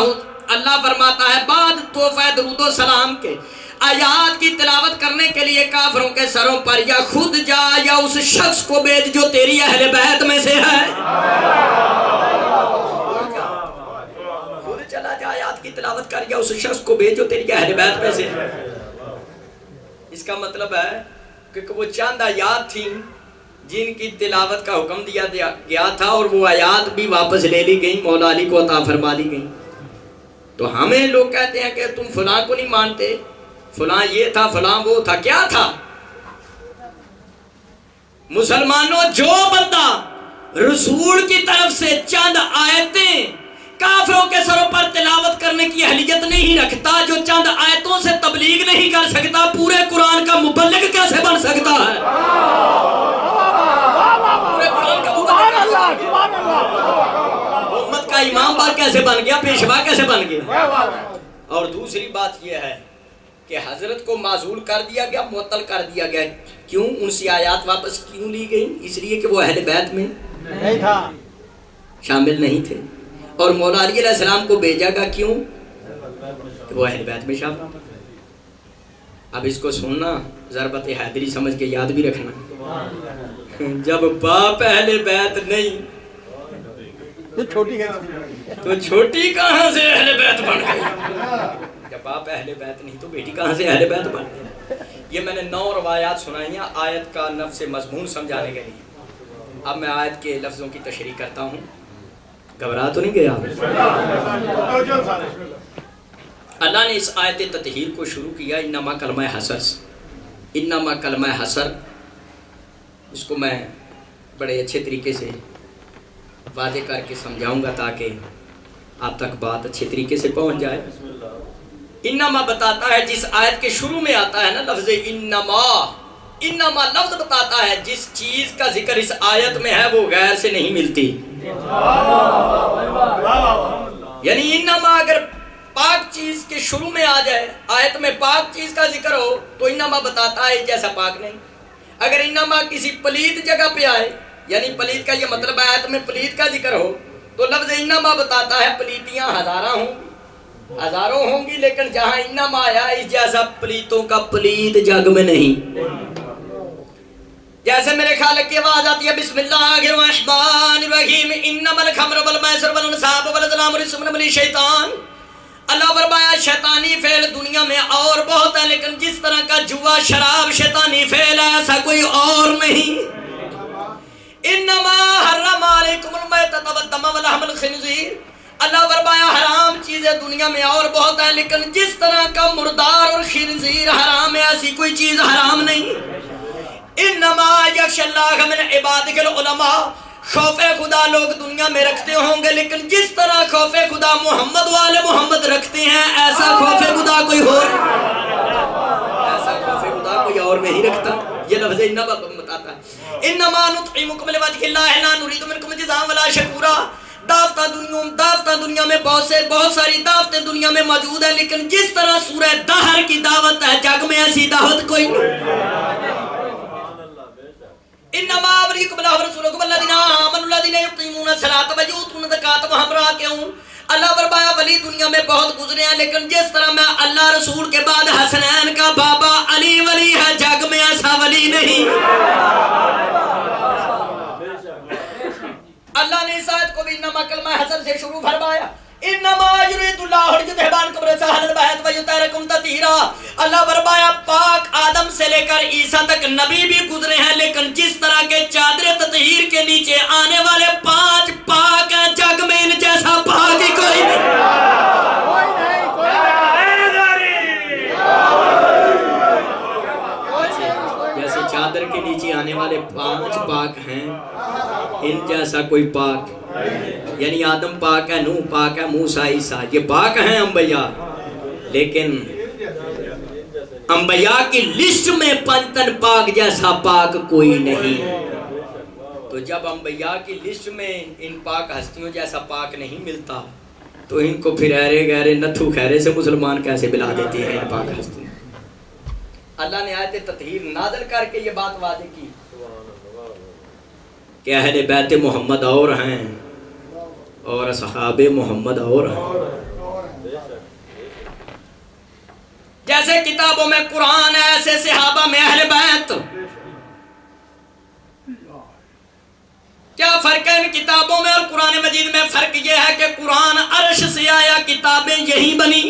S1: اللہ فرماتا ہے بعد تحفہ درود و سلام کے آیات کی تلاوت کرنے کے لیے کافروں کے سروں پر یا خود جا یا اس شخص کو بھیج جو تیری اہل بیت میں سے ہے. خود چلا جا آیات کی تلاوت کر یا اس شخص کو بھیج جو تیری اہل بیت میں سے ہے. اس کا مطلب ہے کہ وہ چند آیات تھیں جن کی تلاوت کا حکم دیا گیا تھا، اور وہ آیات بھی واپس لے لی گئیں، مولا علی کو عطا فرما دی گئیں. تو ہمیں لوگ کہتے ہیں کہ تم فلاں کو نہیں مانتے، فلاں یہ تھا، فلاں وہ تھا. کیا تھا؟ مسلمانوں، جو بندہ رسول کی طرف سے چند آیتیں کافروں کے سروں پر تلاوت کرنے کی اہلیت نہیں رکھتا، جو چند آیتوں سے تبلیغ نہیں کر سکتا، پورے قرآن کا مبلغ کیسے بن سکتا ہے؟ پورے قرآن کا مبلغ امت کا امام بار کیسے بن گیا، پیشوا کیسے بن گیا؟ اور دوسری بات یہ ہے کہ حضرت کو معزول کر دیا گیا، معطل کر دیا گیا. کیوں؟ ان سے آیات واپس کیوں لی گئی؟ اس لیے کہ وہ اہل بیت میں نہیں تھا، شامل نہیں تھے. اور مولا علی علیہ السلام کو بھیجا گا کیوں؟ کہ وہ اہل بیت میں شامل. اب اس کو سننا، ضربت حیدری سمجھ کے یاد بھی رکھنا. جب باپ اہل بیت نہیں تو چھوٹی کہاں سے اہل بیت بن گئی؟ جب باپ اہل بیت نہیں تو بیٹی کہاں سے اہل بیت بن گئی؟ یہ میں نے 9 روایات سنائی ہیں آیت کا نفس مضمون سمجھانے کے لیے. اب میں آیت کے لفظوں کی تشریح کرتا ہوں. گھبرا تو نہیں گیا؟ اللہ نے اس آیت تطہیر کو شروع کیا انما کلمہ حسر سے. انما کلمہ حسر، اس کو میں بڑے اچھے طریقے سے واضح کر کے سمجھاؤں گا تاکہ آپ تک بات اچھے طریقے سے پہنچ جائے. انما بتاتا ہے، جس آیت کے شروع میں آتا ہے نا لفظ انما، انما لفظ بتاتا ہے جس چیز کا ذکر اس آیت میں ہے وہ غیر سے نہیں ملتی. یعنی انما اگر پاک چیز کے شروع میں آ جائے، آیت میں پاک چیز کا ذکر ہو تو انما بتاتا ہے جیسا پاک نہیں. اگر انما کسی پلید جگہ پہ آئے، یعنی پلید کا یہ مطلب آیت میں پلید کا ذکر ہو تو لفظ انما بتاتا ہے پلیتیاں ہزاروں ہوں گی، لیکن جہاں انما آیا اس جیسا پلیتوں کا پلید جگ میں نہیں. جیسے میرے خالق کی آواز آتی ہے بسم اللہ الرحمن الرحیم انما الخمر والمیسر والانصاب والازلام رجس من عمل الشیطان. اللہ فرمایا شیطانی فعل دنیا میں اور بہت ہے، لیکن جس طرح کا جوا شراب شیطانی فعل ہے ایسا کوئی اور نہیں. انما حرم علیکم المیتۃ والدم ولحم الخنزیر. اللہ فرمایا حرام چیزیں دنیا میں اور بہت ہیں، لیکن جس طرح کا مردار اور خنزیر حرام ہے ایسی کوئی چیز حرام نہیں. انما یخشی اللہ من عبادہ العلماء. خوف خدا لوگ دنیا میں رکھتے ہوں گے، لیکن جس طرح خوف خدا محمد والے محمد رکھتے ہیں ایسا خوف خدا کوئی اور نہیں رکھتا. یہ لفظ انما بتاتا ہے انما نطعمکم لوجہ اللہ لا نريد منکم جزاء ولا شکورا. دعوتیں دنیا میں بہت ساری دعوتیں دنیا میں موجود ہیں، لیکن جس طرح سورہ دہر کی دعوت ہے جگ میں ایسی دعوت کوئی نہیں. انما امرکم اللہ ورسولہ والذین آمنوا الذین یقیمون الصلاۃ ویؤتون الزکاۃ وهم راکعون. اللہ فرمایا ولی دنیا میں بہت گزرے ہیں، لیکن جس طرح میں اللہ رسول کے بعد حسنین کا بابا علی ولی ہے جگ میں ایسا ولی نہیں. اللہ نے اس آیت کو بھی انما کلمہ حسن سے شروع فرمایا. انما یرید اللہ لیذھب عنکم الرجس اہل البیت ویطہرکم تطہیرا. اللہ فرمایا پاک آدم سے لے کر عیسیٰ تک نبی بھی گزرے ہیں، لیکن جس طرح کے چادر تطہیر کے نیچے آنے والے 5 پاک ہیں جگ میں ان جیسا پاک ہی کوئی نہیں. جیسے چادر کے نیچے آنے والے 5 پاک ہیں ان جیسا کوئی پاک، یعنی آدم پاک ہے، نوح پاک ہے، موسیٰ عیسیٰ یہ پاک ہیں انبیاء، لیکن انبیاء کی لسٹ میں 5 تن پاک جیسا پاک کوئی نہیں. تو جب انبیاء کی لسٹ میں ان پاک ہستیوں جیسا پاک نہیں ملتا تو ان کو پھر ایرے گہرے نتھو خیرے سے مسلمان کیسے بلا دیتی ہیں ان پاک ہستیوں. اللہ نے آیت تطہیر نازل کر کے یہ بات واضح کی کہ اہل بیت محمد اور ہیں اور اصحاب محمد اور ہیں. جیسے کتابوں میں قرآن ہے ایسے صحابہ میں اہل بیت. کیا فرق ہے ان کتابوں میں اور قرآن مجید میں؟ فرق یہ ہے کہ قرآن عرش سے آیا، کتابیں یہی بنی.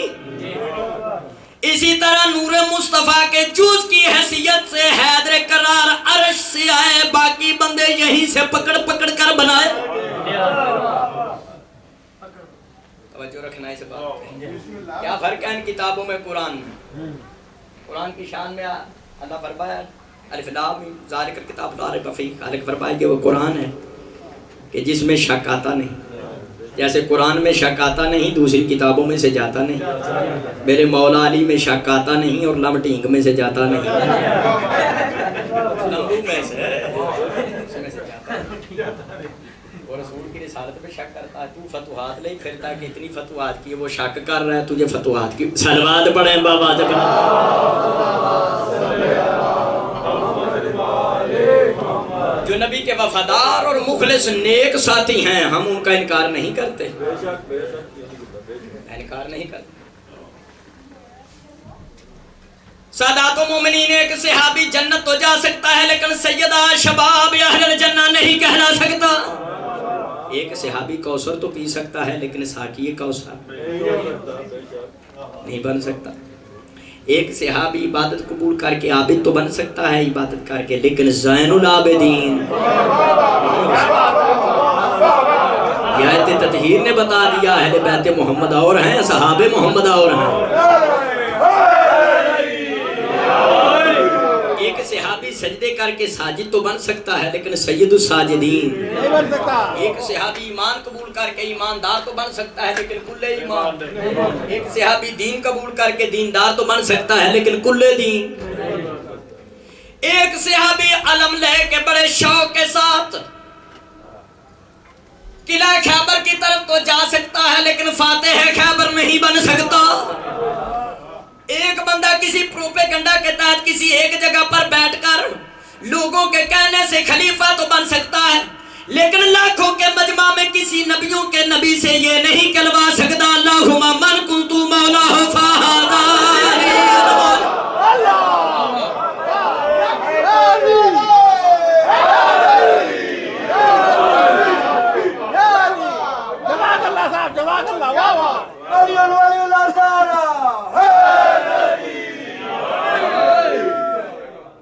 S1: اسی طرح نور مصطفیٰ کے جز کی حیثیت سے حیدر کرار عرش سے آئے، باقی بندے یہیں سے پکڑ کر بنائے. توجہ رکھنا اس بات. کیا فرق ہے ان کتابوں میں قرآن میں؟ قرآن کی شان میں اللہ فرمایا الف لام میم ذالک الکتاب لا ریب فیہ. خالق فرمایا کہ وہ قرآن ہے کہ جس میں شک آتا نہیں. جیسے قرآن میں شک آتا نہیں دوسری کتابوں میں سے جاتا نہیں، میرے مولا علی میں شک آتا نہیں اور لمٹینگ میں سے جاتا نہیں، لمبو میں سے جاتا نہیں، اور رسول کی رسالت میں شک کرتا ہے، تو فتوحات لے پھرتا ہے کہ اتنی فتوحات کی وہ شک کر رہا ہے، تجھے فتوحات کی صلوات پڑھیں بابا جب جو نبی کے وفادار اور مخلص نیک ساتھی ہیں ہم ان کا انکار نہیں کرتے، انکار نہیں کرتے۔ سادات و مومنین ایک صحابی جنت تو جا سکتا ہے لیکن سیدہ شباب اہل الجنہ نہیں کہلا سکتا۔ ایک صحابی کوثر تو پی سکتا ہے لیکن ساقی کوثر نہیں بن سکتا۔ ایک صحابی عبادت قبول کر کے عابد تو بن سکتا ہے عبادت کر کے، لیکن زین العابدین یہ آیت تطہیر نے بتا دیا اہل بیت محمد اور ہیں، صحابہ محمد اور ہیں۔ ایک صحابی سجدے کر کے ساجد تو بن سکتا ہے لیکن سید الساجدین نہیں بن سکتا۔ ایک صحابی ایمان قبول کر کے ایماندار تو بن سکتا ہے لیکن کل ایمان۔ ایک صحابی دین قبول کر کے دیندار تو بن سکتا ہے لیکن کل دین۔ ایک صحابی علم لے کے بڑے شوق کے ساتھ قلعہ خیبر کی طرف تو جا سکتا ہے لیکن فاتح خیبر نہیں بن سکتا۔ ایک بندہ کسی پروپیگنڈا کے تحت کسی ایک جگہ پر بیٹھ کر لوگوں کے کہنے سے خلیفہ تو بن سکتا ہے لیکن لاکھوں کے مجمع میں کسی نبیوں کے نبی سے یہ نہیں کہلوا سکتا اللہم من کنت مولاہ فہذا جزاک اللہ صاحب، جزاک اللہ، واہ واہ۔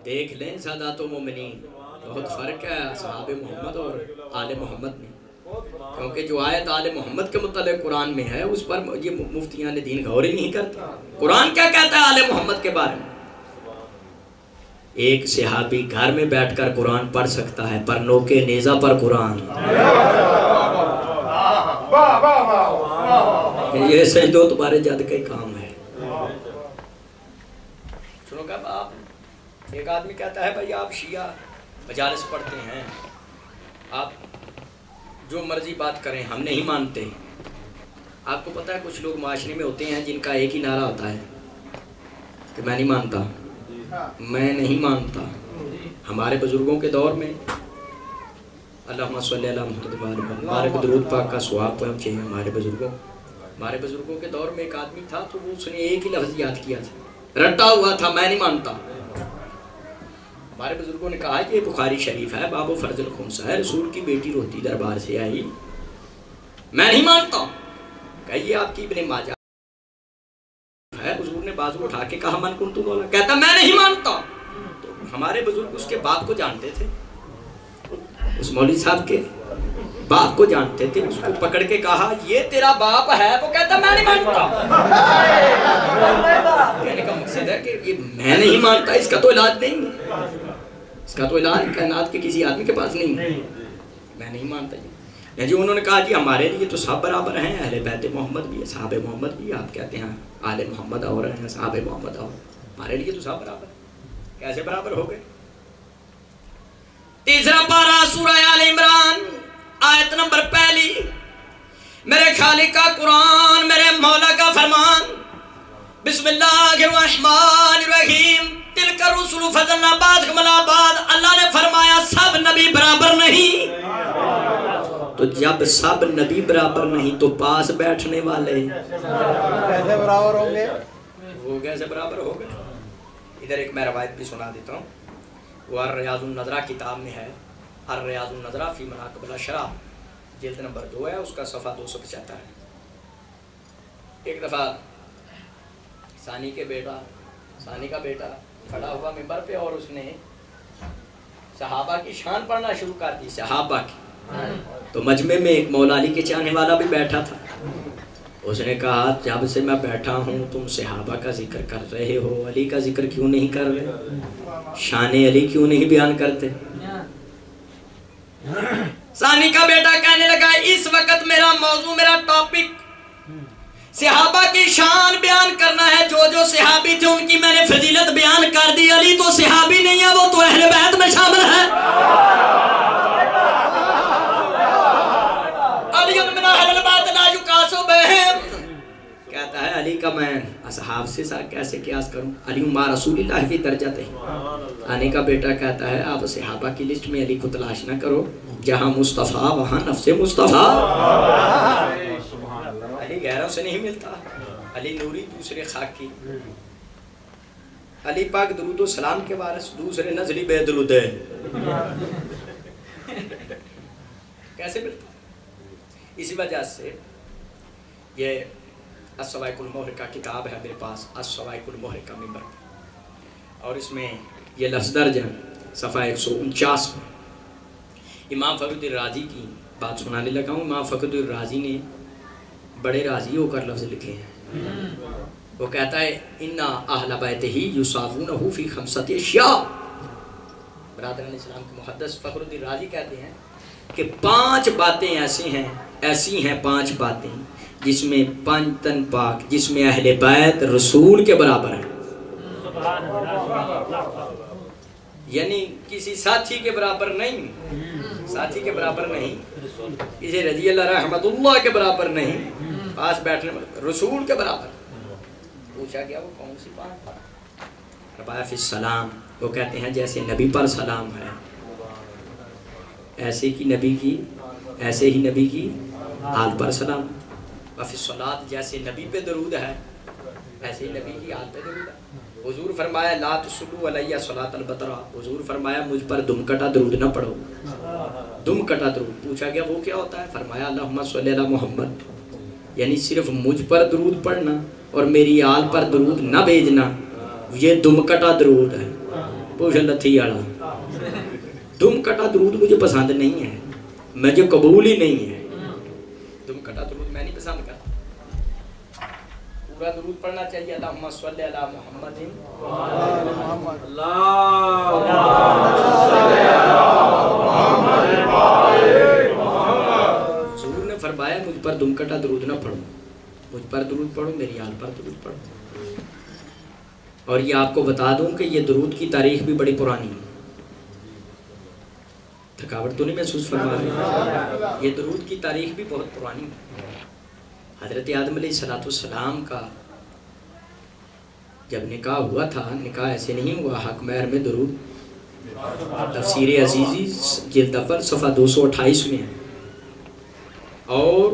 S1: دیکھ لیں سادات و مومنین بہت فرق ہے صحابہ محمد اور آل محمد میں، کیونکہ جو آیت آل محمد کے متعلق قرآن میں ہے اس پر یہ مفتیان دین غور ہی نہیں کرتے۔ قرآن کیا کہتا ہے آل محمد کے بارے میں؟ ایک صحابی گھر میں بیٹھ کر قرآن پڑھ سکتا ہے پر نوکے نیزہ پر قرآن، یہ سجدو تمہارے جد کے کام ہے۔ سنو کب آپ ایک آدمی کہتا ہے بھائی آپ شیعہ مجالس پڑھتے ہیں، آپ جو مرضی بات کریں ہم نہیں مانتے۔ آپ کو پتہ ہے کچھ لوگ معاشرے میں ہوتے ہیں جن کا ایک ہی نعرہ ہوتا ہے کہ میں نہیں مانتا، میں نہیں مانتا۔ ہمارے بزرگوں کے دور میں اللہم صلی اللہ علیہ وسلم ہمارے درود پاک کا ثواب پہنچے ہیں ہمارے بزرگوں کے دور میں ایک آدمی تھا تو وہ اس نے ایک ہی لفظ یاد کیا تھا، رٹا ہوا تھا میں نہیں مانتا۔ ہمارے بزرگوں نے کہا کہ یہ بخاری شریف ہے، باب فرض الخمسہ ہے، رسول کی بیٹی روتی دربار سے آئی، میں نہیں مانتا۔ کہیے آپ کی ابن ماجہ ہے، حضور نے بازو اٹھا کے کہا من کنت مولا، کہتا میں نہیں مانتا۔ تو ہمارے بزرگ اس کے باپ کو جانتے تھے، اس مولوی صاحب کے باپ کو جانتے تھے، اس کو پکڑ کے کہا یہ تیرا باپ ہے، وہ کہتا میں نہیں مانتا۔ کہنے کا مقصد ہے کہ یہ میں نہیں مانتا اس کا تو علاج نہیں ہے، اس کا تو علاج کائنات کے کسی آدمی کے پاس نہیں ہے، میں نہیں مانتا یہ جی۔ انہوں نے کہا جی ہمارے لیے تو سب برابر ہیں، اہل بیت محمد بھی ہے، صحابہ محمد بھی ہے، آپ کہتے ہیں آل محمد اور ہیں، صحابہ محمد اور، ہمارے لیے تو سب برابر، کیسے برابر ہو گئے؟ تیسرا پارہ سورہ آل عمران آیت نمبر پہلی، میرے خالق کا قرآن، میرے مولا کا فرمان، بسم اللہ الرحمن الرحیم، تلک الرسل فضلنا بعضکم علی بعض۔ اللہ نے فرمایا سب نبی برابر نہیں، تو جب سب نبی برابر نہیں تو پاس بیٹھنے والے کیسے برابر ہوں گے؟ وہ کیسے برابر ہو گئے؟ ادھر ایک میں روایت بھی سنا دیتا ہوں، وہ الریاض النظرہ کتاب میں ہے، الریاض النظرہ فی مناقب الاشراف، جلد نمبر 2 ہے، اس کا صفحہ 275 ہے۔ ایک دفعہ ثانی کا بیٹا کھڑا ہوا منبر پہ اور اس نے صحابہ کی شان پڑھنا شروع کر دی، صحابہ کی۔ تو مجمع میں ایک مولا علی کے چاہنے والا بھی بیٹھا تھا، اس نے کہا جب سے میں بیٹھا ہوں تم صحابہ کا ذکر کر رہے ہو، علی کا ذکر کیوں نہیں کر رہے؟ شان علی کیوں نہیں بیان کرتے؟ ثانی کا بیٹا کہنے لگا اس وقت میرا موضوع میرا ٹاپک صحابہ کی شان بیان کرنا ہے. جو جو صحابی تھے ان کی میں نے فضیلت بیان کر دی. علی تو صحابی نہیں ہے, وہ تو اہل بیت میں شامل ہے. علی من اہل البیت لا یقاس بہم. کہتا ہے علی کا میں اصحاب سے کیسے قیاس کروں. علی ما رسول اللہ کی درجہ تھے. آنے کا بیٹا کہتا ہے آپ صحابہ کی لسٹ میں علی کو تلاش نہ کرو, جہاں مصطفیٰ وہاں نفس مصطفیٰ. علی غیروں سے نہیں ملتا. علی نوری دوسرے خاکی. علی پاک درود و سلام کے وارث, دوسرے نزلی بے درود ہے. کیسے ملتا؟ اسی وجہ سے یہ الصواعق المحرقہ کتاب ہے میرے پاس, الصواعق المحرقہ ممبر, اور اس میں یہ لفظ درج ہے صفحہ 149 میں. امام فخر الدین رازی کی بات سنانے لگا ہوں. امام فخر الدین رازی نے بڑے راضی ہو کر لفظ لکھے ہیں. وہ کہتا ہے اِنَّ أَهْلَ بَيْتِهِ يُصَافُونَهُ فِي خَمْسَةِ أَشْيَاء. برادران اسلام کے محدث فخر الدین رازی کہتے ہیں کہ 5 باتیں ایسی ہیں 5 باتیں جس میں پنجتن پاک, جس میں اہل بیت رسول کے برابر ہیں. یعنی کسی ساتھی کے برابر نہیں, ساتھی کے برابر نہیں, کسی رضی اللہ رحمت اللہ کے برابر نہیں, پاس بیٹھنے رسول کے برابر. پوچھا گیا وہ کون سی بات؟ ربایا فی السلام. وہ کہتے ہیں جیسے نبی پر سلام ہے ایسے ہی نبی کی آل پر سلام. وفی الصلاۃ, جیسے نبی پہ درود ہے ایسے ہی نبی کی آل پہ درود ہے. حضور فرمایا لا تصلوا علیہ صلاۃ البترا. حضور فرمایا مجھ پر دم کٹا درود نہ پڑھو. دم کٹا درود. پوچھا گیا وہ کیا ہوتا ہے؟ فرمایا اللہم صلی علی محمد, یعنی صرف مجھ پر درود پڑھنا اور میری آل پر درود نہ بھیجنا, یہ دم کٹا درود ہے. پوچھ لتھی آڑا, دم کٹا درود مجھے پسند نہیں ہے, مجھے قبول ہی نہیں ہے. دم کٹا درود میں نہیں پسند کرتا. پورا درود پڑھنا چاہیے. اللہم صلی علی محمد, حضور نے فرمایا مجھ پر دم کٹا درود نہ پڑھو, مجھ پر درود پڑھو, میری آل پر درود پڑھو. اور یہ آپ کو بتا دوں کہ یہ درود کی تاریخ بھی بڑی پرانی ہے. تھکاوٹ تو نہیں محسوس فرما رہے؟ یہ درود کی تاریخ بھی بہت پرانی ہے. حضرت آدم علیہ السلام کا جب نکاح ہوا تھا, نکاح ایسے نہیں ہوا, حق مہر میں درود تفسیر عزیزی جلد اول صفحہ 228 میں ہے. اور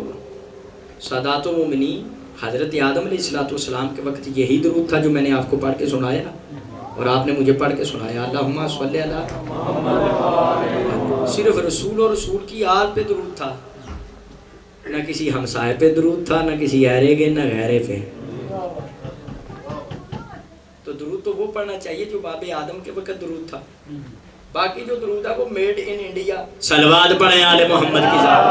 S1: سادات المومنین حضرت آدم علیہ السلام کے وقت یہی درود تھا جو میں نے آپ کو پڑھ کے سنایا, اور آپ نے مجھے پڑھ کے سنایا. اللہم صلی علی محمد. صرف رسول اور رسول کی آل پہ درود تھا, نہ کسی ہمسائے پہ درود تھا, نہ کسی ایرے کے, نہ غیرے پہ. تو درود تو وہ پڑھنا چاہیے جو باب آدم کے وقت درود تھا. باقی جو درود ہے وہ میڈ ان انڈیا. صلوات پڑھیں آل محمد کی ذات.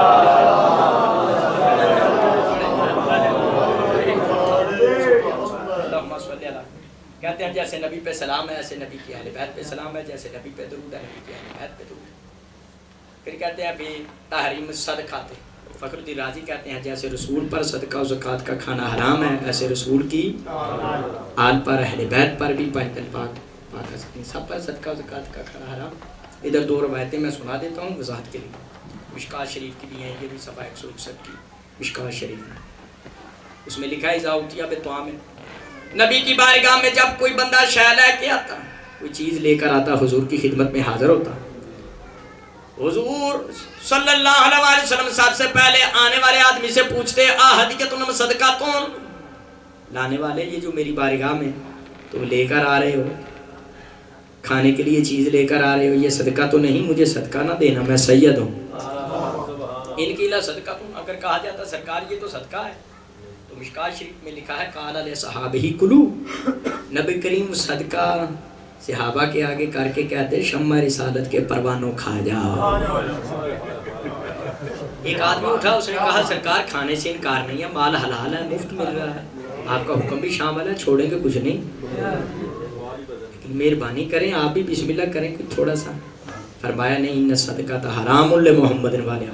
S1: کہتے ہیں جیسے نبی پہ سلام ہے ایسے نبی کی اہل بیت پہ سلام ہے, جیسے نبی پہ درود ہے نبی کی اہل بیت پہ درود ہے. پھر کہتے ہیں ابھی تحریم صدقات. فخر الدین رازی کہتے ہیں جیسے رسول پر صدقہ و زکوٰۃ کا کھانا حرام ہے, ایسے رسول کی آل پر اہل بیت پر بھی پنجتن پاک سب پر صدقہ و زکوٰۃ کا کھانا حرام. ادھر 2 روایتیں میں سنا دیتا ہوں وضاحت کے لیے. مشکوٰۃ شریف کی بھی ہیں, یہ بھی صفحہ 161 کی مشکوٰۃ شریف ہے. اس میں لکھا ہے اذا اُوتِیَ بِطَعَامٍ. نبی کی بارگاہ میں جب کوئی بندہ شے لے کے آتا, کوئی چیز لے کر آتا, حضور کی خدمت میں حاضر ہوتا, حضور صلی اللہ علیہ وسلم سب سے پہلے آنے والے آدمی سے پوچھتے احدیۃ صدقۃ. لانے والے یہ جو میری بارگاہ میں تم لے کر آ رہے ہو, کھانے کے لیے چیز لے کر آ رہے ہو, یہ صدقہ تو نہیں, مجھے صدقہ نہ دینا, میں سید ہوں. ان کی لا صدقہ تم اگر کہا جاتا سرکار یہ تو صدقہ ہے, تو مشکوٰۃ شریف میں لکھا ہے قال لصحابہ کلو. نبی کریم صدقہ صحابہ کے آگے کر کے کہتے شمع رسالت کے پروانوں کھا جاؤ. ایک آدمی اٹھا, اس نے کہا سرکار کھانے سے انکار نہیں ہے, مال حلال ہے, مفت مل رہا ہے, آپ کا حکم بھی شامل ہے, چھوڑیں گے کچھ نہیں, لیکن مہربانی کریں آپ بھی بسم اللہ کریں کچھ تھوڑا سا. فرمایا نہیں ان صدقہ تا حرام لمحمد والے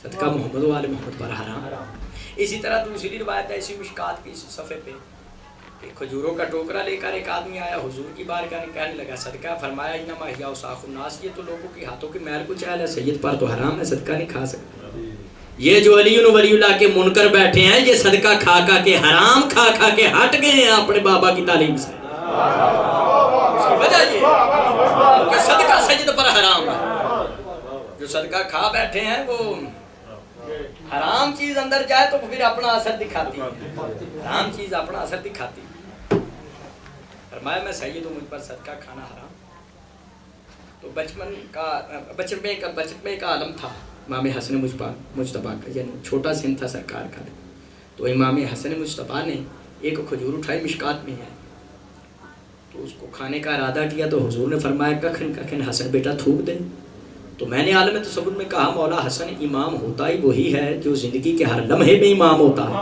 S1: صدقہ محمد والے محمد پر حرام. اسی طرح دوسری روایت ہے اسی مشکات کی اسی صفحے پہ کہ کھجوروں کا ٹوکرا لے کر ایک آدمی آیا حضور کی بارگاہ میں کہنے لگا صدقہ. فرمایا انما احیا وصاخ الناس، یہ تو لوگوں کے ہاتھوں کے میل کو چاہل ہے، سید پر تو حرام ہے، صدقہ نہیں کھا سکتا. یہ جو علی ولی اللہ کے منکر بیٹھے ہیں یہ صدقہ کھا کھا کے حرام کھا کھا کے ہٹ گئے ہیں اپنے بابا کی تعلیم سے. وجہ یہ کہ صدقہ سجد پر حرام ہے. جو صدقہ کھا بیٹھے ہیں وہ حرام چیز اندر جائے تو پھر اپنا اثر دکھاتی ہے، حرام چیز اپنا اثر دکھاتی ہے. فرمایا میں سید ہوں، مجھ پر صدقہ کھانا حرام. تو بچپن میں ایک عالم تھا امام حسن مجتبیٰ کا، یعنی چھوٹا سن تھا سرکار کا. تو امام حسن مجتبیٰ نے ایک کھجور اٹھائی، مشکات میں ہے، تو اس کو کھانے کا ارادہ کیا. تو حضور نے فرمایا کخن حسن بیٹا تھوک دے. تو میں نے عالم تصور میں کہا مولا حسن امام ہوتا ہی وہی ہے جو زندگی کے ہر لمحے میں امام ہوتا ہے،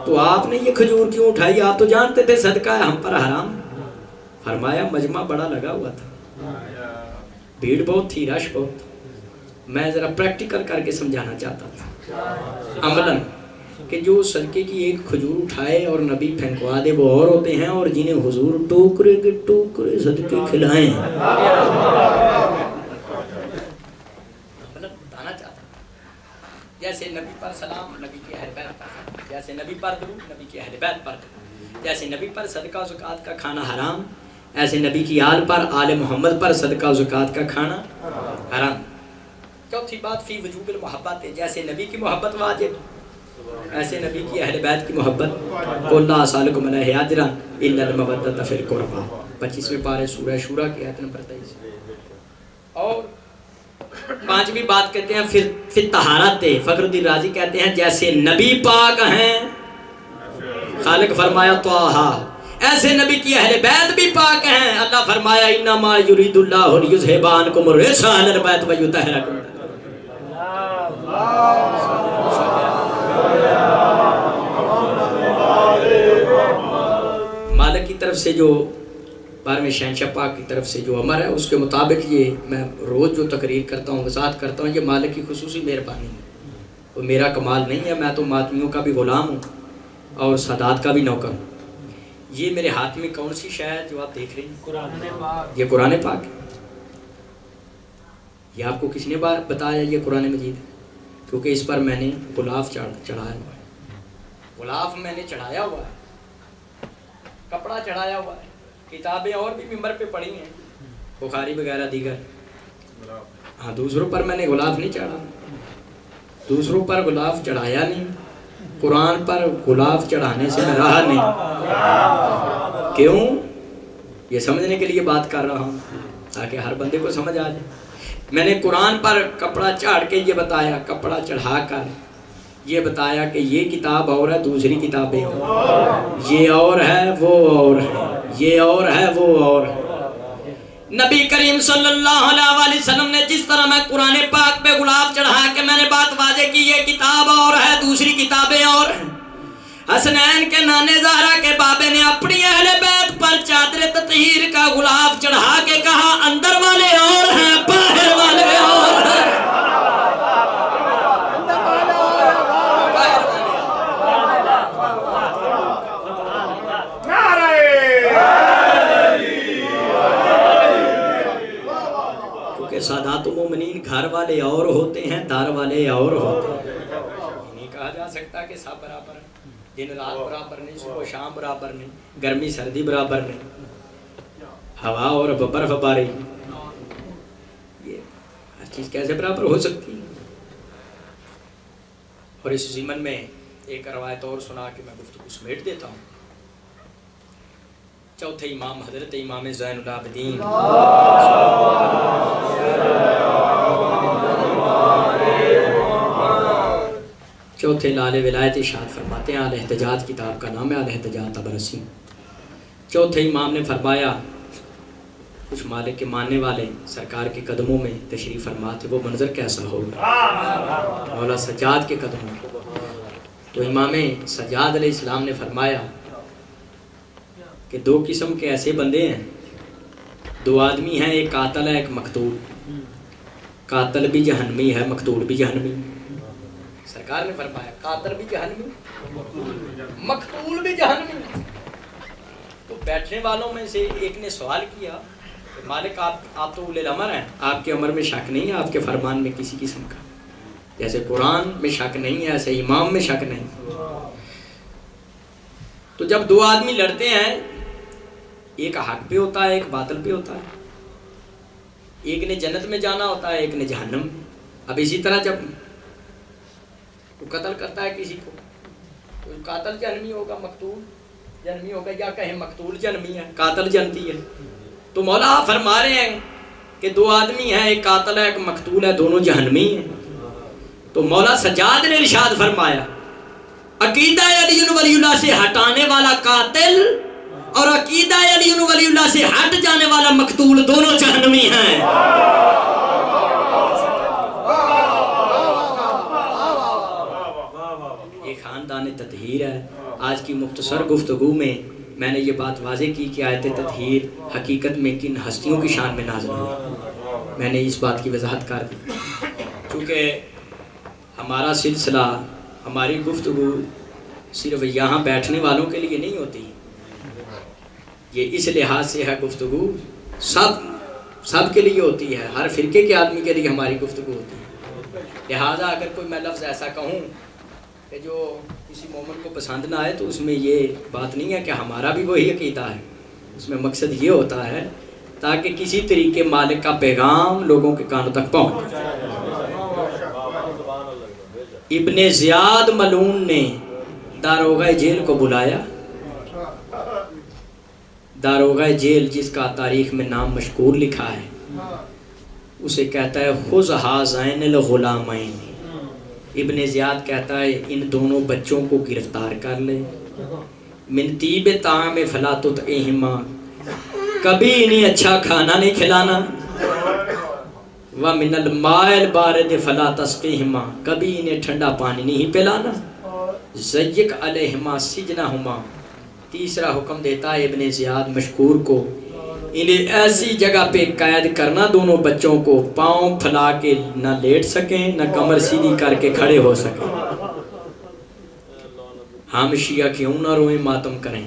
S1: تو آپ نے یہ کھجور کیوں اٹھائی؟ آپ تو جانتے تھے صدقہ ہے، ہم پر حرام. فرمایا مجمع بڑا لگا ہوا تھا، بھیڑ بہت تھی، رش بہت. میں ذرا پریکٹیکل کر کے سمجھانا چاہتا تھا عملاً کہ جو صدقے کی ایک کھجور اٹھائے اور نبی پھینکوا دے وہ اور ہوتے ہیں، اور جنہیں حضور ٹوکرے کے ٹوکرے صدقے کھلائیں. بتانا چاہتا جیسے نبی پر سلام نبی کی اہل بیت پر، جیسے نبی پر درود نبی کی اہل بیت پر، جیسے نبی پر صدقہ و زکوٰۃ کا کھانا حرام، ایسے نبی کی آل پر آل محمد پر صدقہ و زکوٰۃ کا کھانا حرام. چوتھی بات فی وجوب المحبت ہے، جیسے نبی کی محبت واجب ایسے نبی کی اہل بیت کی محبت. قل لا اسألکم علیہ اجرا الا المودۃ فی القربى، 25ویں پارے سورہ شورى کی آیت نمبر 23. اور پانچویں بات کہتے ہیں فی طہارت، فخر الدین رازی کہتے ہیں جیسے نبی پاک ہیں، خالق فرمایا طٰہٰ، ایسے نبی کی اہل بیت بھی پاک ہیں. اللہ فرمایا انما یرید اللہ لیذھب عنکم الرجس اہل البیت ویطہرکم. مالک کی طرف سے جو 12ویں شہنشاہ پاک کی طرف سے جو امر ہے اس کے مطابق یہ میں روز جو تقریر کرتا ہوں وضاحت کرتا ہوں، یہ مالک کی خصوصی مہربانی ہے، وہ میرا کمال نہیں ہے. میں تو ماتمیوں کا بھی غلام ہوں اور سادات کا بھی نوکر ہوں. یہ میرے ہاتھ میں کون سی شے ہے جو آپ دیکھ رہے ہیں؟ یہ قرآن پاک ہے. یہ آپ کو کس نے بتایا یہ قرآن مجید ہے؟ کیونکہ اس پر میں نے غلاف چڑھایا ہوا ہے. غلاف میں نے چڑھایا ہوا ہے، کپڑا چڑھایا ہوا ہے، کتابیں اور بھی ممبر پہ پڑھی ہیں، بخاری وغیرہ دیگر. ہاں دوسروں پر میں نے غلاف نہیں چڑھا، دوسروں پر غلاف چڑھایا نہیں. قرآن پر غلاف چڑھانے سے میں رہا نہیں. کیوں؟ یہ سمجھنے کے لیے بات کر رہا ہوں تاکہ ہر بندے کو سمجھ آ جائے. میں نے قرآن پر کپڑا چڑھ کے یہ بتایا، کپڑا چڑھا کر یہ بتایا کہ یہ کتاب اور ہے، دوسری کتابیں اور، یہ اور ہے وہ اور ہے، یہ اور ہے وہ اور ہے. نبی کریم صلی اللہ علیہ وسلم نے جس طرح میں قرآن پاک پہ غلاف چڑھا کے میں نے بات واضح کی یہ کتاب اور ہے دوسری کتابیں اور ہیں. حسنین کے نانے زہرا کے بابے نے اپنی اہل بیت پر چادر تطہیر کا غلاف چڑھا کے کہا اندر والے اور ہیں باہر والے اور ہیں. کیونکہ سادات مومنین گھر والے اور ہوتے ہیں، دار والے اور ہوتے ہیں. نہیں کہا جا سکتا کہ سب برابر ہیں، دن رات برابر نہیں، صبح شام برابر نہیں، گرمی سردی برابر نہیں، ہوا اور برف باری، یہ ہر چیز کیسے برابر ہو سکتی ہے؟ اور اس ضمن میں ایک روایت اور سنا کہ میں گفتگو سمیٹ دیتا ہوں. چوتھے امام حضرت امام زین العابدین چوتھے لال ولایت ارشاد فرماتے ہیں، الاحتجاج کتاب کا نام ہے، الاحتجاج طبرسی. چوتھے امام نے فرمایا کچھ مالک کے ماننے والے سرکار کے قدموں میں تشریف فرما تھے، وہ منظر کیسا ہوگا مولا سجاد کے قدموں میں. تو امام سجاد علیہ السلام نے فرمایا کہ دو قسم کے ایسے بندے ہیں، دو آدمی ہیں، ایک قاتل ہے ایک مقتول. قاتل بھی جہنمی ہے، مقتول بھی جہنمی. سرکار نے فرمایا قاتل بھی جہنمی، مقتول بھی جہنمی. تو بیٹھنے والوں میں سے ایک نے سوال کیا کہ مالک آپ تو اولے الامر ہیں، آپ کے امر میں شک نہیں ہے، آپ کے فرمان میں کسی قسم کا، جیسے قرآن میں شک نہیں ہے ایسے امام میں شک نہیں. تو جب دو آدمی لڑتے ہیں، ایک حق پہ ہوتا ہے ایک باطل پہ ہوتا ہے، ایک نے جنت میں جانا ہوتا ہے ایک نے جہنم. اب اسی طرح جب تو قتل کرتا ہے کسی کو تو قاتل جہنمی ہوگا، مقتول جہنمی ہوگا، یا کہیں مقتول جہنمی ہے قاتل جنتی ہے. تو مولا آپ فرما رہے ہیں کہ دو آدمی ہیں، ایک قاتل ہے ایک مقتول ہے، دونوں جہنمی ہیں. تو مولا سجاد نے ارشاد فرمایا عقیدہ علی ولی اللہ سے ہٹانے والا قاتل اور عقیدہ علی ولی اللہ سے ہٹ جانے والا مقتول دونوں جہنمی ہیں. یہ خاندان تطہیر ہے. آج کی مختصر گفتگو میں میں نے یہ بات واضح کی کہ آیت تطہیر حقیقت میں کن ہستیوں کی شان میں نازل ہوئی. میں نے اس بات کی وضاحت کر دی. چونکہ ہمارا سلسلہ، ہماری گفتگو صرف یہاں بیٹھنے والوں کے لیے نہیں ہوتی، یہ اس لحاظ سے ہے گفتگو سب کے لیے ہوتی ہے، ہر فرقے کے آدمی کے لیے ہماری گفتگو ہوتی ہے. لہٰذا اگر کوئی میں لفظ ایسا کہوں کہ جو کسی مومن کو پسند نہ آئے تو اس میں یہ بات نہیں ہے کہ ہمارا بھی وہی عقیدہ ہے. اس میں مقصد یہ ہوتا ہے تاکہ کسی طریقے مالک کا پیغام لوگوں کے کانوں تک پہنچ. ابن زیاد ملعون نے داروغہ جیل کو بلایا. داروغہ جیل جس کا تاریخ میں نام مشکور لکھا ہے، اسے کہتا ہے خذ ھذین الغلامین. ابن زیاد کہتا ہے ان دونوں بچوں کو گرفتار کر لے. من طیب طعام فلا تطعہما، کبھی انہیں اچھا کھانا نہیں کھلانا. وَمِنَ الْمَاءِ الْبَارِدِ فَلَا تَسْقِهِمَا، کبھی انہیں ٹھنڈا پانی نہیں پلانا. زَيِّقْ عَلَيْهِمَا سِجْنَهُمَا، تیسرا حکم دیتا ہے ابن زیاد مشکور کو انہیں ایسی جگہ پہ قید کرنا دونوں بچوں کو پاؤں پھلا کے نہ لیٹ سکیں نہ کمر سیدھی کر کے کھڑے ہو سکیں. ہم شیعہ کیوں نہ روئیں ماتم کریں.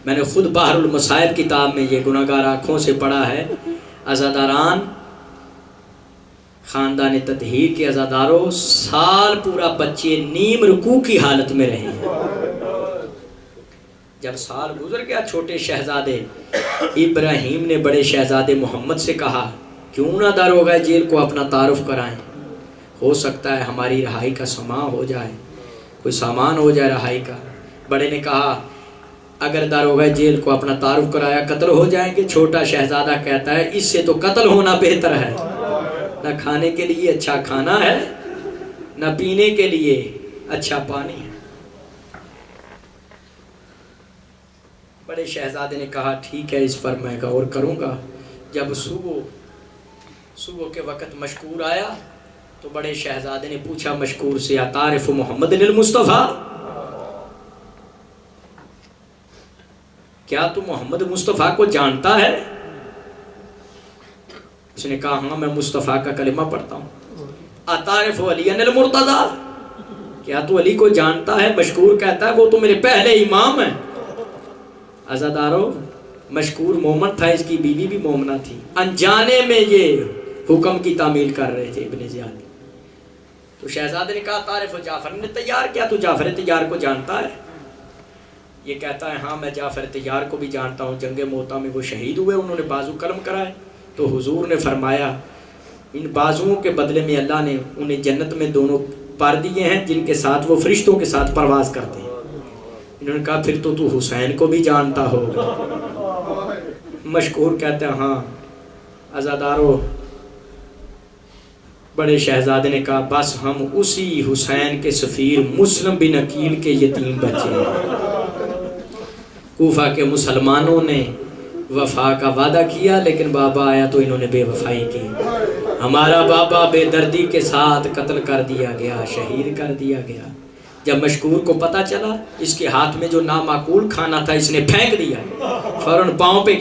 S1: میں نے خود بحر المصائب کتاب میں یہ گناہگار آنکھوں سے پڑھا ہے. عزاداران خاندان تطہیر کے عزاداروں سال پورا بچے نیم رکوع کی حالت میں رہے. جب سال گزر گیا چھوٹے شہزادے ابراہیم نے بڑے شہزادے محمد سے کہا کیوں نہ داروغہ جیل کو اپنا تعارف کرائیں، ہو سکتا ہے ہماری رہائی کا سامان ہو جائے، کوئی سامان ہو جائے رہائی کا. بڑے نے کہا اگر داروغہ جیل کو اپنا تعارف کرایا قتل ہو جائیں گے. چھوٹا شہزادہ کہتا ہے اس سے تو قتل ہونا بہتر ہے. نہ کھانے کے لیے اچھا کھانا ہے نہ پینے کے لیے اچھا پانی ہے. بڑے شہزادے نے کہا ٹھیک ہے اس پر میں غور کروں گا. جب صبح کے وقت مشکور آیا تو بڑے شہزادے نے پوچھا مشکور سے اتعرف محمد المصطفیٰ، کیا تو محمد مصطفیٰ کو جانتا ہے؟ اس نے کہا ہاں میں مصطفیٰ کا کلمہ پڑھتا ہوں. اتعرف علی المرتضیٰ، کیا تو علی کو جانتا ہے؟ مشکور کہتا ہے وہ تو میرے پہلے امام ہیں. عزادارو مشکور مومن تھا، اس کی بیوی بھی مومنہ تھی. انجانے میں یہ حکم کی تعمیل کر رہے تھے ابن زیاد. تو شہزادے نے کہا تعارف جعفر نے تیار، کیا تو جعفر تیار کو جانتا ہے؟ یہ کہتا ہے ہاں میں جعفر تیار کو بھی جانتا ہوں، جنگ موتا میں وہ شہید ہوئے، انہوں نے بازو قلم کرائے. تو حضور نے فرمایا ان بازوؤں کے بدلے میں اللہ نے انہیں جنت میں دونوں پر دیے ہیں جن کے ساتھ وہ فرشتوں کے ساتھ پرواز کرتے ہیں. انہوں نے کہا پھر تو حسین کو بھی جانتا ہو. مشکور کہتے ہیں ہاں. عزادارو بڑے شہزادے نے کہا بس ہم اسی حسین کے سفیر مسلم بن عقیل کے یتیم بچے ہیں. کوفہ کے مسلمانوں نے وفا کا وعدہ کیا لیکن بابا آیا تو انہوں نے بے وفائی کی. ہمارا بابا بے دردی کے ساتھ قتل کر دیا گیا، شہید کر دیا گیا. جب مشکور کو پتا چلا اس کے ہاتھ میں جو نامعقول کھانا تھا اس نے پھینک دیا، فوراً پاؤں پہ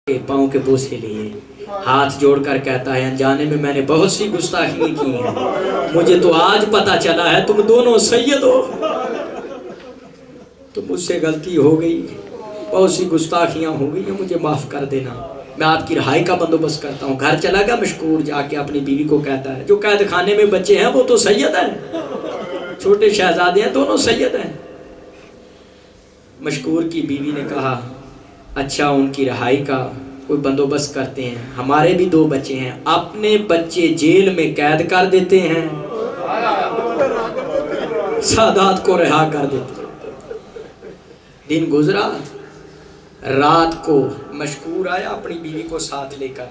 S1: کے پاؤں کے بوسے لیے، ہاتھ جوڑ کر کہتا ہے انجانے میں نے بہت سی گستاخیاں کی ہیں، مجھے تو آج پتا چلا ہے تم دونوں سید ہو، تو مجھ سے غلطی ہو گئی، بہت سی گستاخیاں ہو گئی ہیں، مجھے معاف کر دینا، میں آپ کی رہائی کا بندوبست کرتا ہوں۔ گھر چلا گیا مشکور، جا کے اپنی بیوی کو کہتا ہے جو قید خانے میں بچے ہیں وہ تو سید ہیں، چھوٹے شہزادے ہیں، دونوں سید ہیں۔ مشکور کی بیوی نے کہا اچھا ان کی رہائی کا کوئی بندوبست کرتے ہیں، ہمارے بھی 2 بچے ہیں، اپنے بچے جیل میں قید کر دیتے ہیں، سادات کو رہا کر دیتے ہیں۔ دن گزرا، رات کو مشکور آیا اپنی بیوی کو ساتھ لے کر،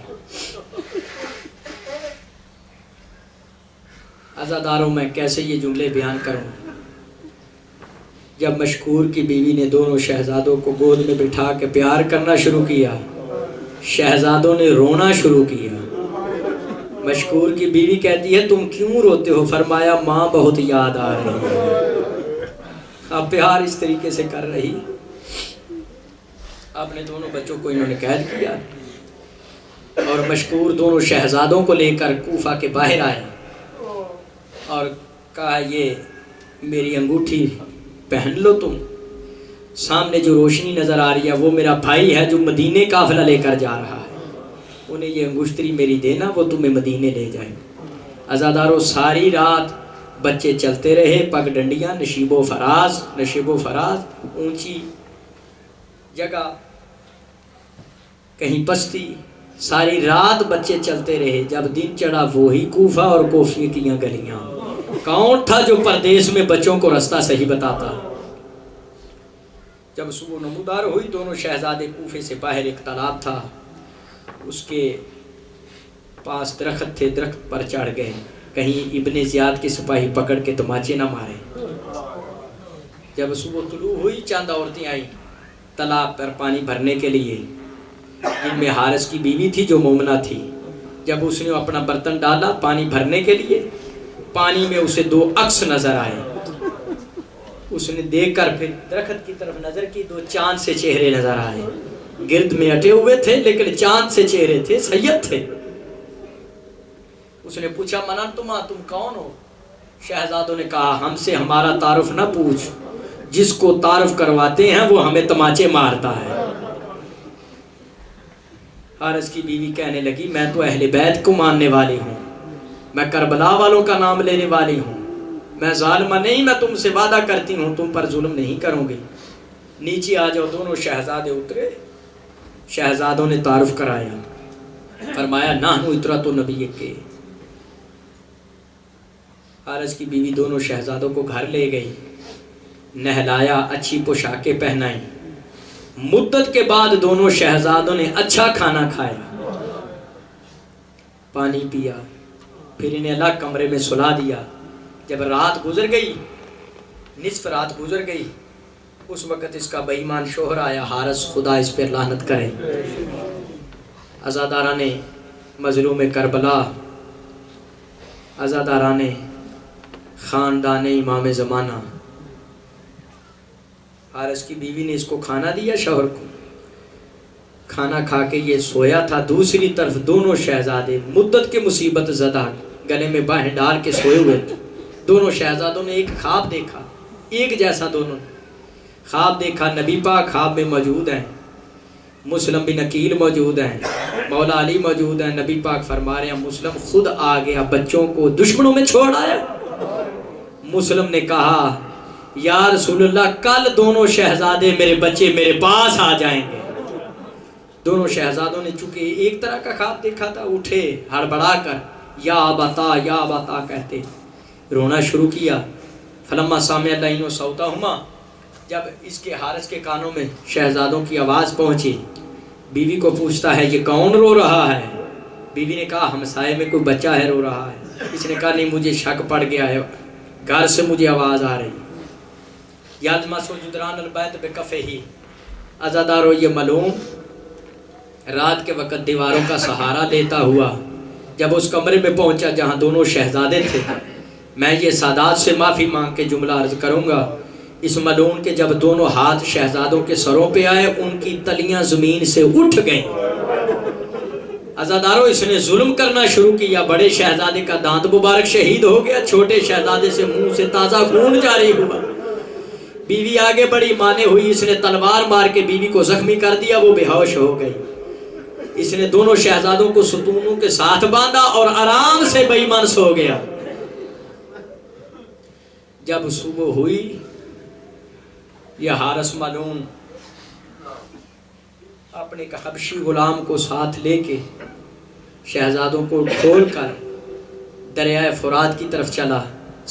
S1: عزاداروں میں کیسے یہ جملے بیان کروں، جب مشکور کی بیوی نے دونوں شہزادوں کو گود میں بٹھا کے پیار کرنا شروع کیا، شہزادوں نے رونا شروع کیا۔ مشکور کی بیوی کہتی ہے تم کیوں روتے ہو؟ فرمایا ماں بہت یاد آ رہی ہے۔ اب پیار اس طریقے سے کر رہی، اپنے دونوں بچوں کو انہوں نے قید کیا، اور مشکور دونوں شہزادوں کو لے کر کوفہ کے باہر آیا اور کہا یہ میری انگوٹھی پہن لو، تم سامنے جو روشنی نظر آ رہی ہے وہ میرا بھائی ہے جو مدینے قافلہ لے کر جا رہا ہے، انہیں یہ انگشتری میری دینا، وہ تمہیں مدینے لے جائیں۔ عزاداروں ساری رات بچے چلتے رہے، پگ ڈنڈیاں، نشیب و فراز، اونچی جگہ کہیں پستی، ساری رات بچے چلتے رہے۔ جب دن چڑھا وہی کوفہ اور کوفے کی گلیاں، کون تھا جو پردیس میں بچوں کو رستہ صحیح بتاتا؟ جب صبح نمودار ہوئی، دونوں شہزادے کوفے سے باہر ایک تالاب تھا، اس کے پاس درخت تھے، درخت پر چڑھ گئے، کہیں ابن زیاد کے سپاہی پکڑ کے تماچے نہ مارے۔ جب صبح طلوع ہوئی، چند عورتیں آئیں تالاب پر پانی بھرنے کے لیے، جن میں حارث کی بیوی تھی جو مومنہ تھی۔ جب اس نے اپنا برتن ڈالا پانی بھرنے کے لیے، پانی میں اسے 2 عکس نظر آئے، اس نے دیکھ کر پھر درخت کی طرف نظر کی، 2 چاند سے چہرے نظر آئے، گرد میں اٹے ہوئے تھے لیکن چاند سے چہرے تھے، سید تھے۔ اس نے پوچھا من انتما، تم کون ہو؟ شہزادوں نے کہا ہم سے ہمارا تعارف نہ پوچھ، جس کو تعارف کرواتے ہیں وہ ہمیں تماچے مارتا ہے۔ حارث کی بیوی کہنے لگی میں تو اہل بیت کو ماننے والی ہوں، میں کربلا والوں کا نام لینے والی ہوں، میں ظالمہ نہیں، میں تم سے وعدہ کرتی ہوں تم پر ظلم نہیں کروں گی، نیچے آ جاؤ۔ دونوں شہزادے اترے، شہزادوں نے تعارف کرایا، فرمایا نحنو اترۃ النبی کے۔ حارث کی بیوی دونوں شہزادوں کو گھر لے گئی، نہلایا، اچھی پوشاکیں پہنائیں۔ مدت کے بعد دونوں شہزادوں نے اچھا کھانا کھایا، پانی پیا، پھر انہیں الگ کمرے میں سلا دیا۔ جب رات گزر گئی، نصف رات گزر گئی، اس وقت اس کا بے ایمان شوہر آیا، حارث خدا اس پر لعنت کرے۔ عزاداران مظلوم کربلا، عزاداران خاندان امام زمانہ، حارث کی بیوی نے اس کو کھانا دیا، شوہر کو کھانا کھا کے یہ سویا تھا۔ دوسری طرف دونوں شہزادے مدت کے مصیبت زدہ گلے میں باہیں ڈال کے سوئے ہوئے تھے۔ دونوں شہزادوں نے ایک خواب دیکھا، ایک جیسا دونوں خواب دیکھا۔ نبی پاک خواب میں موجود ہیں، مسلم بن عقیل موجود ہیں، مولا علی موجود ہیں۔ نبی پاک فرما رہے ہیں مسلم خود آ گیا، بچوں کو دشمنوں میں چھوڑ آیا۔ مسلم نے کہا یا رسول اللہ کل دونوں شہزادے میرے بچے میرے پاس آ جائیں گے۔ دونوں شہزادوں نے چونکہ ایک طرح کا خواب دیکھا تھا، اٹھے ہڑبڑا کر یا باتا یا باتا کہتے رونا شروع کیا۔ فلما سامع اللعین صوتہما، جب اس کے حارث کے کانوں میں شہزادوں کی آواز پہنچی، بیوی کو پوچھتا ہے یہ کون رو رہا ہے؟ بیوی نے کہا ہمسائے میں کوئی بچہ ہے رو رہا ہے۔ اس نے کہا نہیں مجھے شک پڑ گیا ہے، گھر سے مجھے آواز آ رہی۔ یلمس جدران البیت بکفہ، عزادارو یہ ملعون رات کے وقت دیواروں کا سہارا لیتا ہوا جب اس کمرے میں پہنچا جہاں دونوں شہزادے تھے، میں یہ سادات سے معافی مانگ کے جملہ عرض کروں گا، اس ملعون کے جب دونوں ہاتھ شہزادوں کے سروں پہ آئے ان کی تلیاں زمین سے اٹھ گئیں۔ عزادارو اس نے ظلم کرنا شروع کیا، بڑے شہزادے کا دانت مبارک شہید ہو گیا، چھوٹے شہزادے سے منہ سے تازہ خون جاری ہوا، بیوی آگے بڑی مانے ہوئی، اس نے تلوار مار کے بیوی کو زخمی کر دیا، وہ بے ہوش ہو گئی۔ اس نے دونوں شہزادوں کو ستونوں کے ساتھ باندھا اور آرام سے بے ایمان سو گیا۔ جب صبح ہوئی، یہ حارث ملعون اپنے حبشی غلام کو ساتھ لے کے شہزادوں کو کھول کر دریائے فرات کی طرف چلا۔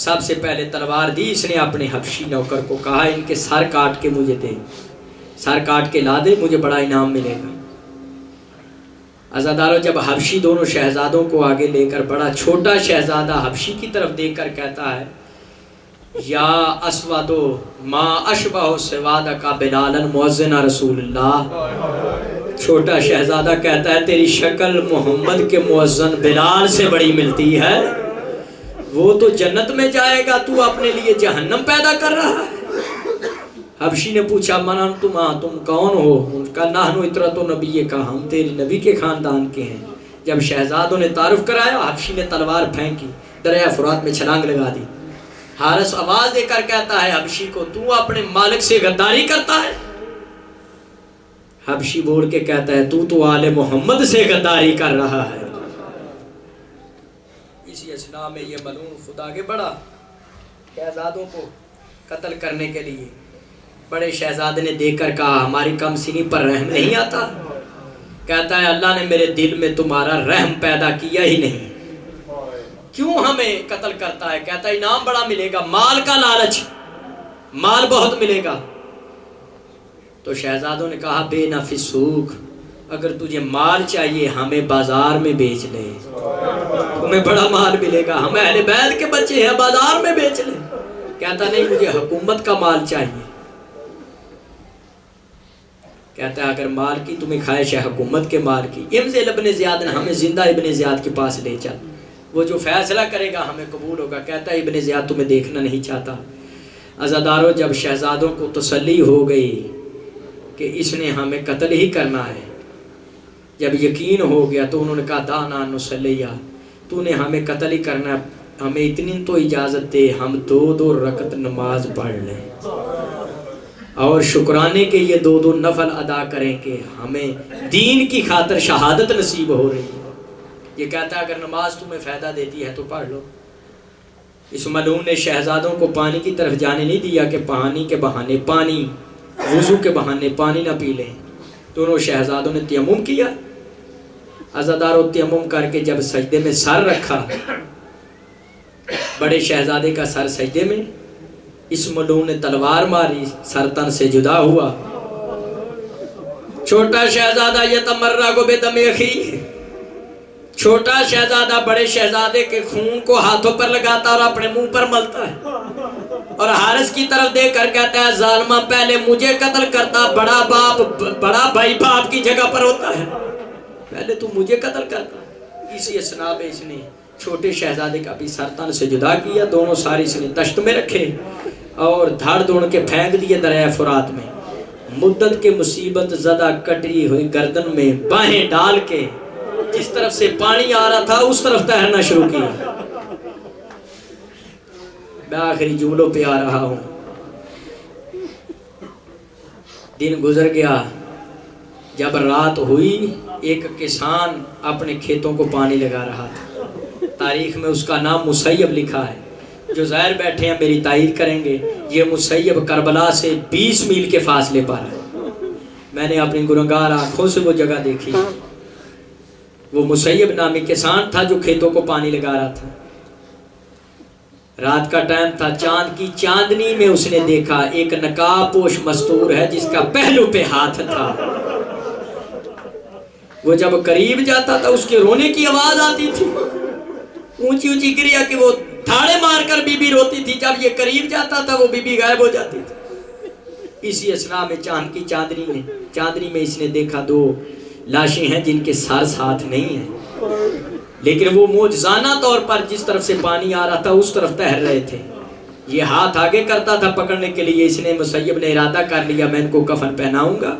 S1: سب سے پہلے تلوار دی اس نے اپنے حبشی نوکر کو، کہا ان کے سر کاٹ کے مجھے دے، سر کاٹ کے لا دے، مجھے بڑا انعام ملے گا۔ عزادارو جب حبشی دونوں شہزادوں کو آگے لے کر بڑا، چھوٹا شہزادہ حبشی کی طرف دیکھ کر کہتا ہے یا اسودو ما اشبہ سوادک بلالا مؤذن رسول اللہ۔ چھوٹا شہزادہ کہتا ہے تیری شکل محمد کے مؤذن بلال سے بڑی ملتی ہے، وہ تو جنت میں جائے گا، تو اپنے لیے جہنم پیدا کر رہا ہے۔ حبشی نے پوچھا من انتم، تم کون ہو؟ ان کا نحن اطرت نبی کا، ہم تیری نبی کے خاندان کے ہیں۔ جب شہزادوں نے تعارف کرایا، حبشی نے تلوار پھینکی، دریا فرات میں چھلانگ لگا دی۔ حارث آواز دے کر کہتا ہے حبشی کو تو اپنے مالک سے غداری کرتا ہے؟ حبشی بول کے کہتا ہے تو آل محمد سے غداری کر رہا ہے۔ اسی اثناء میں یہ ملعون خود آگے بڑھا شہزادوں کو قتل کرنے کے لیے۔ بڑے شہزادے نے دیکھ کر کہا ہماری کم سنی پر رحم نہیں آتا؟ کہتا ہے اللہ نے میرے دل میں تمہارا رحم پیدا کیا ہی نہیں، کیوں ہمیں قتل کرتا ہے؟ کہتا ہے انعام بڑا ملے گا، مال کا لالچ، مال بہت ملے گا۔ تو شہزادوں نے کہا بے نفی سوق، اگر تجھے مال چاہیے ہمیں بازار میں بیچ لے، تمہیں بڑا مال ملے گا، ہم اہل بیت کے بچے ہیں، بازار میں بیچ لے۔ کہتا نہیں مجھے حکومت کا مال چاہیے۔ کہتا ہے اگر مال کی تمہیں خواہش ہے حکومت کے مال کی، امزل ابن زیاد نے ہمیں زندہ ابن زیاد کے پاس لے چل، وہ جو فیصلہ کرے گا ہمیں قبول ہوگا۔ کہتا ہے ابن زیاد تمہیں دیکھنا نہیں چاہتا۔ عزادارو جب شہزادوں کو تسلی ہو گئی کہ اس نے ہمیں قتل ہی کرنا ہے، جب یقین ہو گیا تو انہوں نے کہا دانا نسلیہ، تو نے ہمیں قتل ہی کرنا، ہمیں اتنی تو اجازت دے ہم 2 رکعت نماز پڑھ لیں اور شکرانے کے یہ 2 نفل ادا کریں کہ ہمیں دین کی خاطر شہادت نصیب ہو رہی ہے۔ یہ کہتا ہے اگر نماز تمہیں فائدہ دیتی ہے تو پڑھ لو۔ اس ملعون نے شہزادوں کو پانی کی طرف جانے نہیں دیا کہ پانی کے بہانے، پانی وضو کے بہانے پانی نہ پی لیں۔ دونوں شہزادوں نے تیمم کیا۔ عزادارو تیمم کر کے جب سجدے میں سر رکھا، بڑے شہزادے کا سر سجدے میں، اس ملعون نے تلوار ماری، سر تن سے جدا ہوا۔ چھوٹا شہزادہ یتمرغ بدم اخیہ، چھوٹا شہزادہ بڑے شہزادے کے خون کو ہاتھوں پر لگاتا اور اپنے منہ پر ملتا ہے، اور حارث کی طرف دیکھ کر کہتا ہے ظالمہ پہلے مجھے قتل کرتا، بڑا بھائی باپ کی جگہ پر ہوتا ہے، پہلے تو مجھے قتل کرتا۔ اسی اثناء میں اس نے چھوٹے شہزادے کا بھی سر تن سے جدا کیا، دونوں ساری اس نے تشت میں رکھے اور دھڑ دوڑ کے پھینک دیے دریا فرات میں۔ مدت کے مصیبت زدہ کٹی ہوئی گردن میں باہیں ڈال کے جس طرف سے پانی آ رہا تھا اس طرف تیرنا شروع کیا۔ میں آخری جملوں پہ آ رہا ہوں۔ دن گزر گیا، جب رات ہوئی ایک کسان اپنے کھیتوں کو پانی لگا رہا تھا، تاریخ میں اس کا نام مسیب لکھا ہے، جو ظاہر بیٹھے ہیں میری تائید کریں گے، یہ مسیب کربلا سے 20 میل کے فاصلے پر ہے۔ میں نے اپنی گنہگار آنکھوں سے وہ جگہ دیکھی۔ وہ مسیب نامی کسان تھا جو کھیتوں کو پانی لگا رہا تھا۔ رات کا ٹائم تھا، چاند کی چاندنی میں اس نے دیکھا ایک نقاب پوش مستور ہے جس کا پہلو پہ ہاتھ تھا۔ وہ جب قریب جاتا تھا اس کے رونے کی آواز آتی تھی، اونچی اونچی گریا کہ وہ تھاڑے مار کر بی بی روتی تھی، جب یہ قریب جاتا تھا وہ بی بی غائب ہو جاتی تھی۔ اسی اثناء میں چاند کی چاندنی میں اس نے دیکھا 2 لاشیں ہیں جن کے سر ساتھ نہیں ہیں، لیکن وہ معجزانہ طور پر جس طرف سے پانی آ رہا تھا اس طرف تیر رہے تھے۔ یہ ہاتھ آگے کرتا تھا پکڑنے کے لیے، اس نے مسیب نے ارادہ کر لیا میں ان کو کفن پہناؤں گا،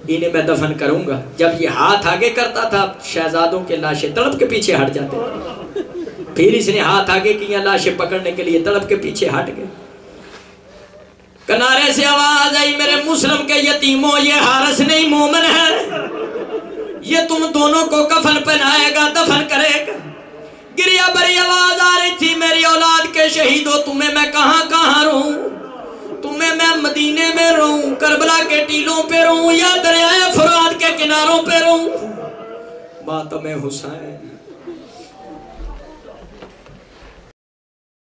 S1: انہیں میں دفن کروں گا. جب یہ ہاتھ آگے کرتا تھا شہزادوں کے لاشیں تڑپ کے پیچھے ہٹ جاتے تھے. پھر اس نے ہاتھ آگے کیا لاشیں پکڑنے کے لیے تڑپ کے پیچھے ہٹ گئے. کنارے سے آواز آئی میرے مسلم کے یتیموں یہ حارث نہیں مومن ہے, یہ تم دونوں کو کفن پہنائے گا دفن کرے گا. گریہ بری آواز آ رہی تھی میری اولاد کے شہیدوں تمہیں میں کہاں کہاں رہوں, تمہیں میں مدینے میں رہوں, کربلا کے ٹیلوں پہ رہوں یا دریائے فرات کے کناروں پہ رہوں. ماتم حسین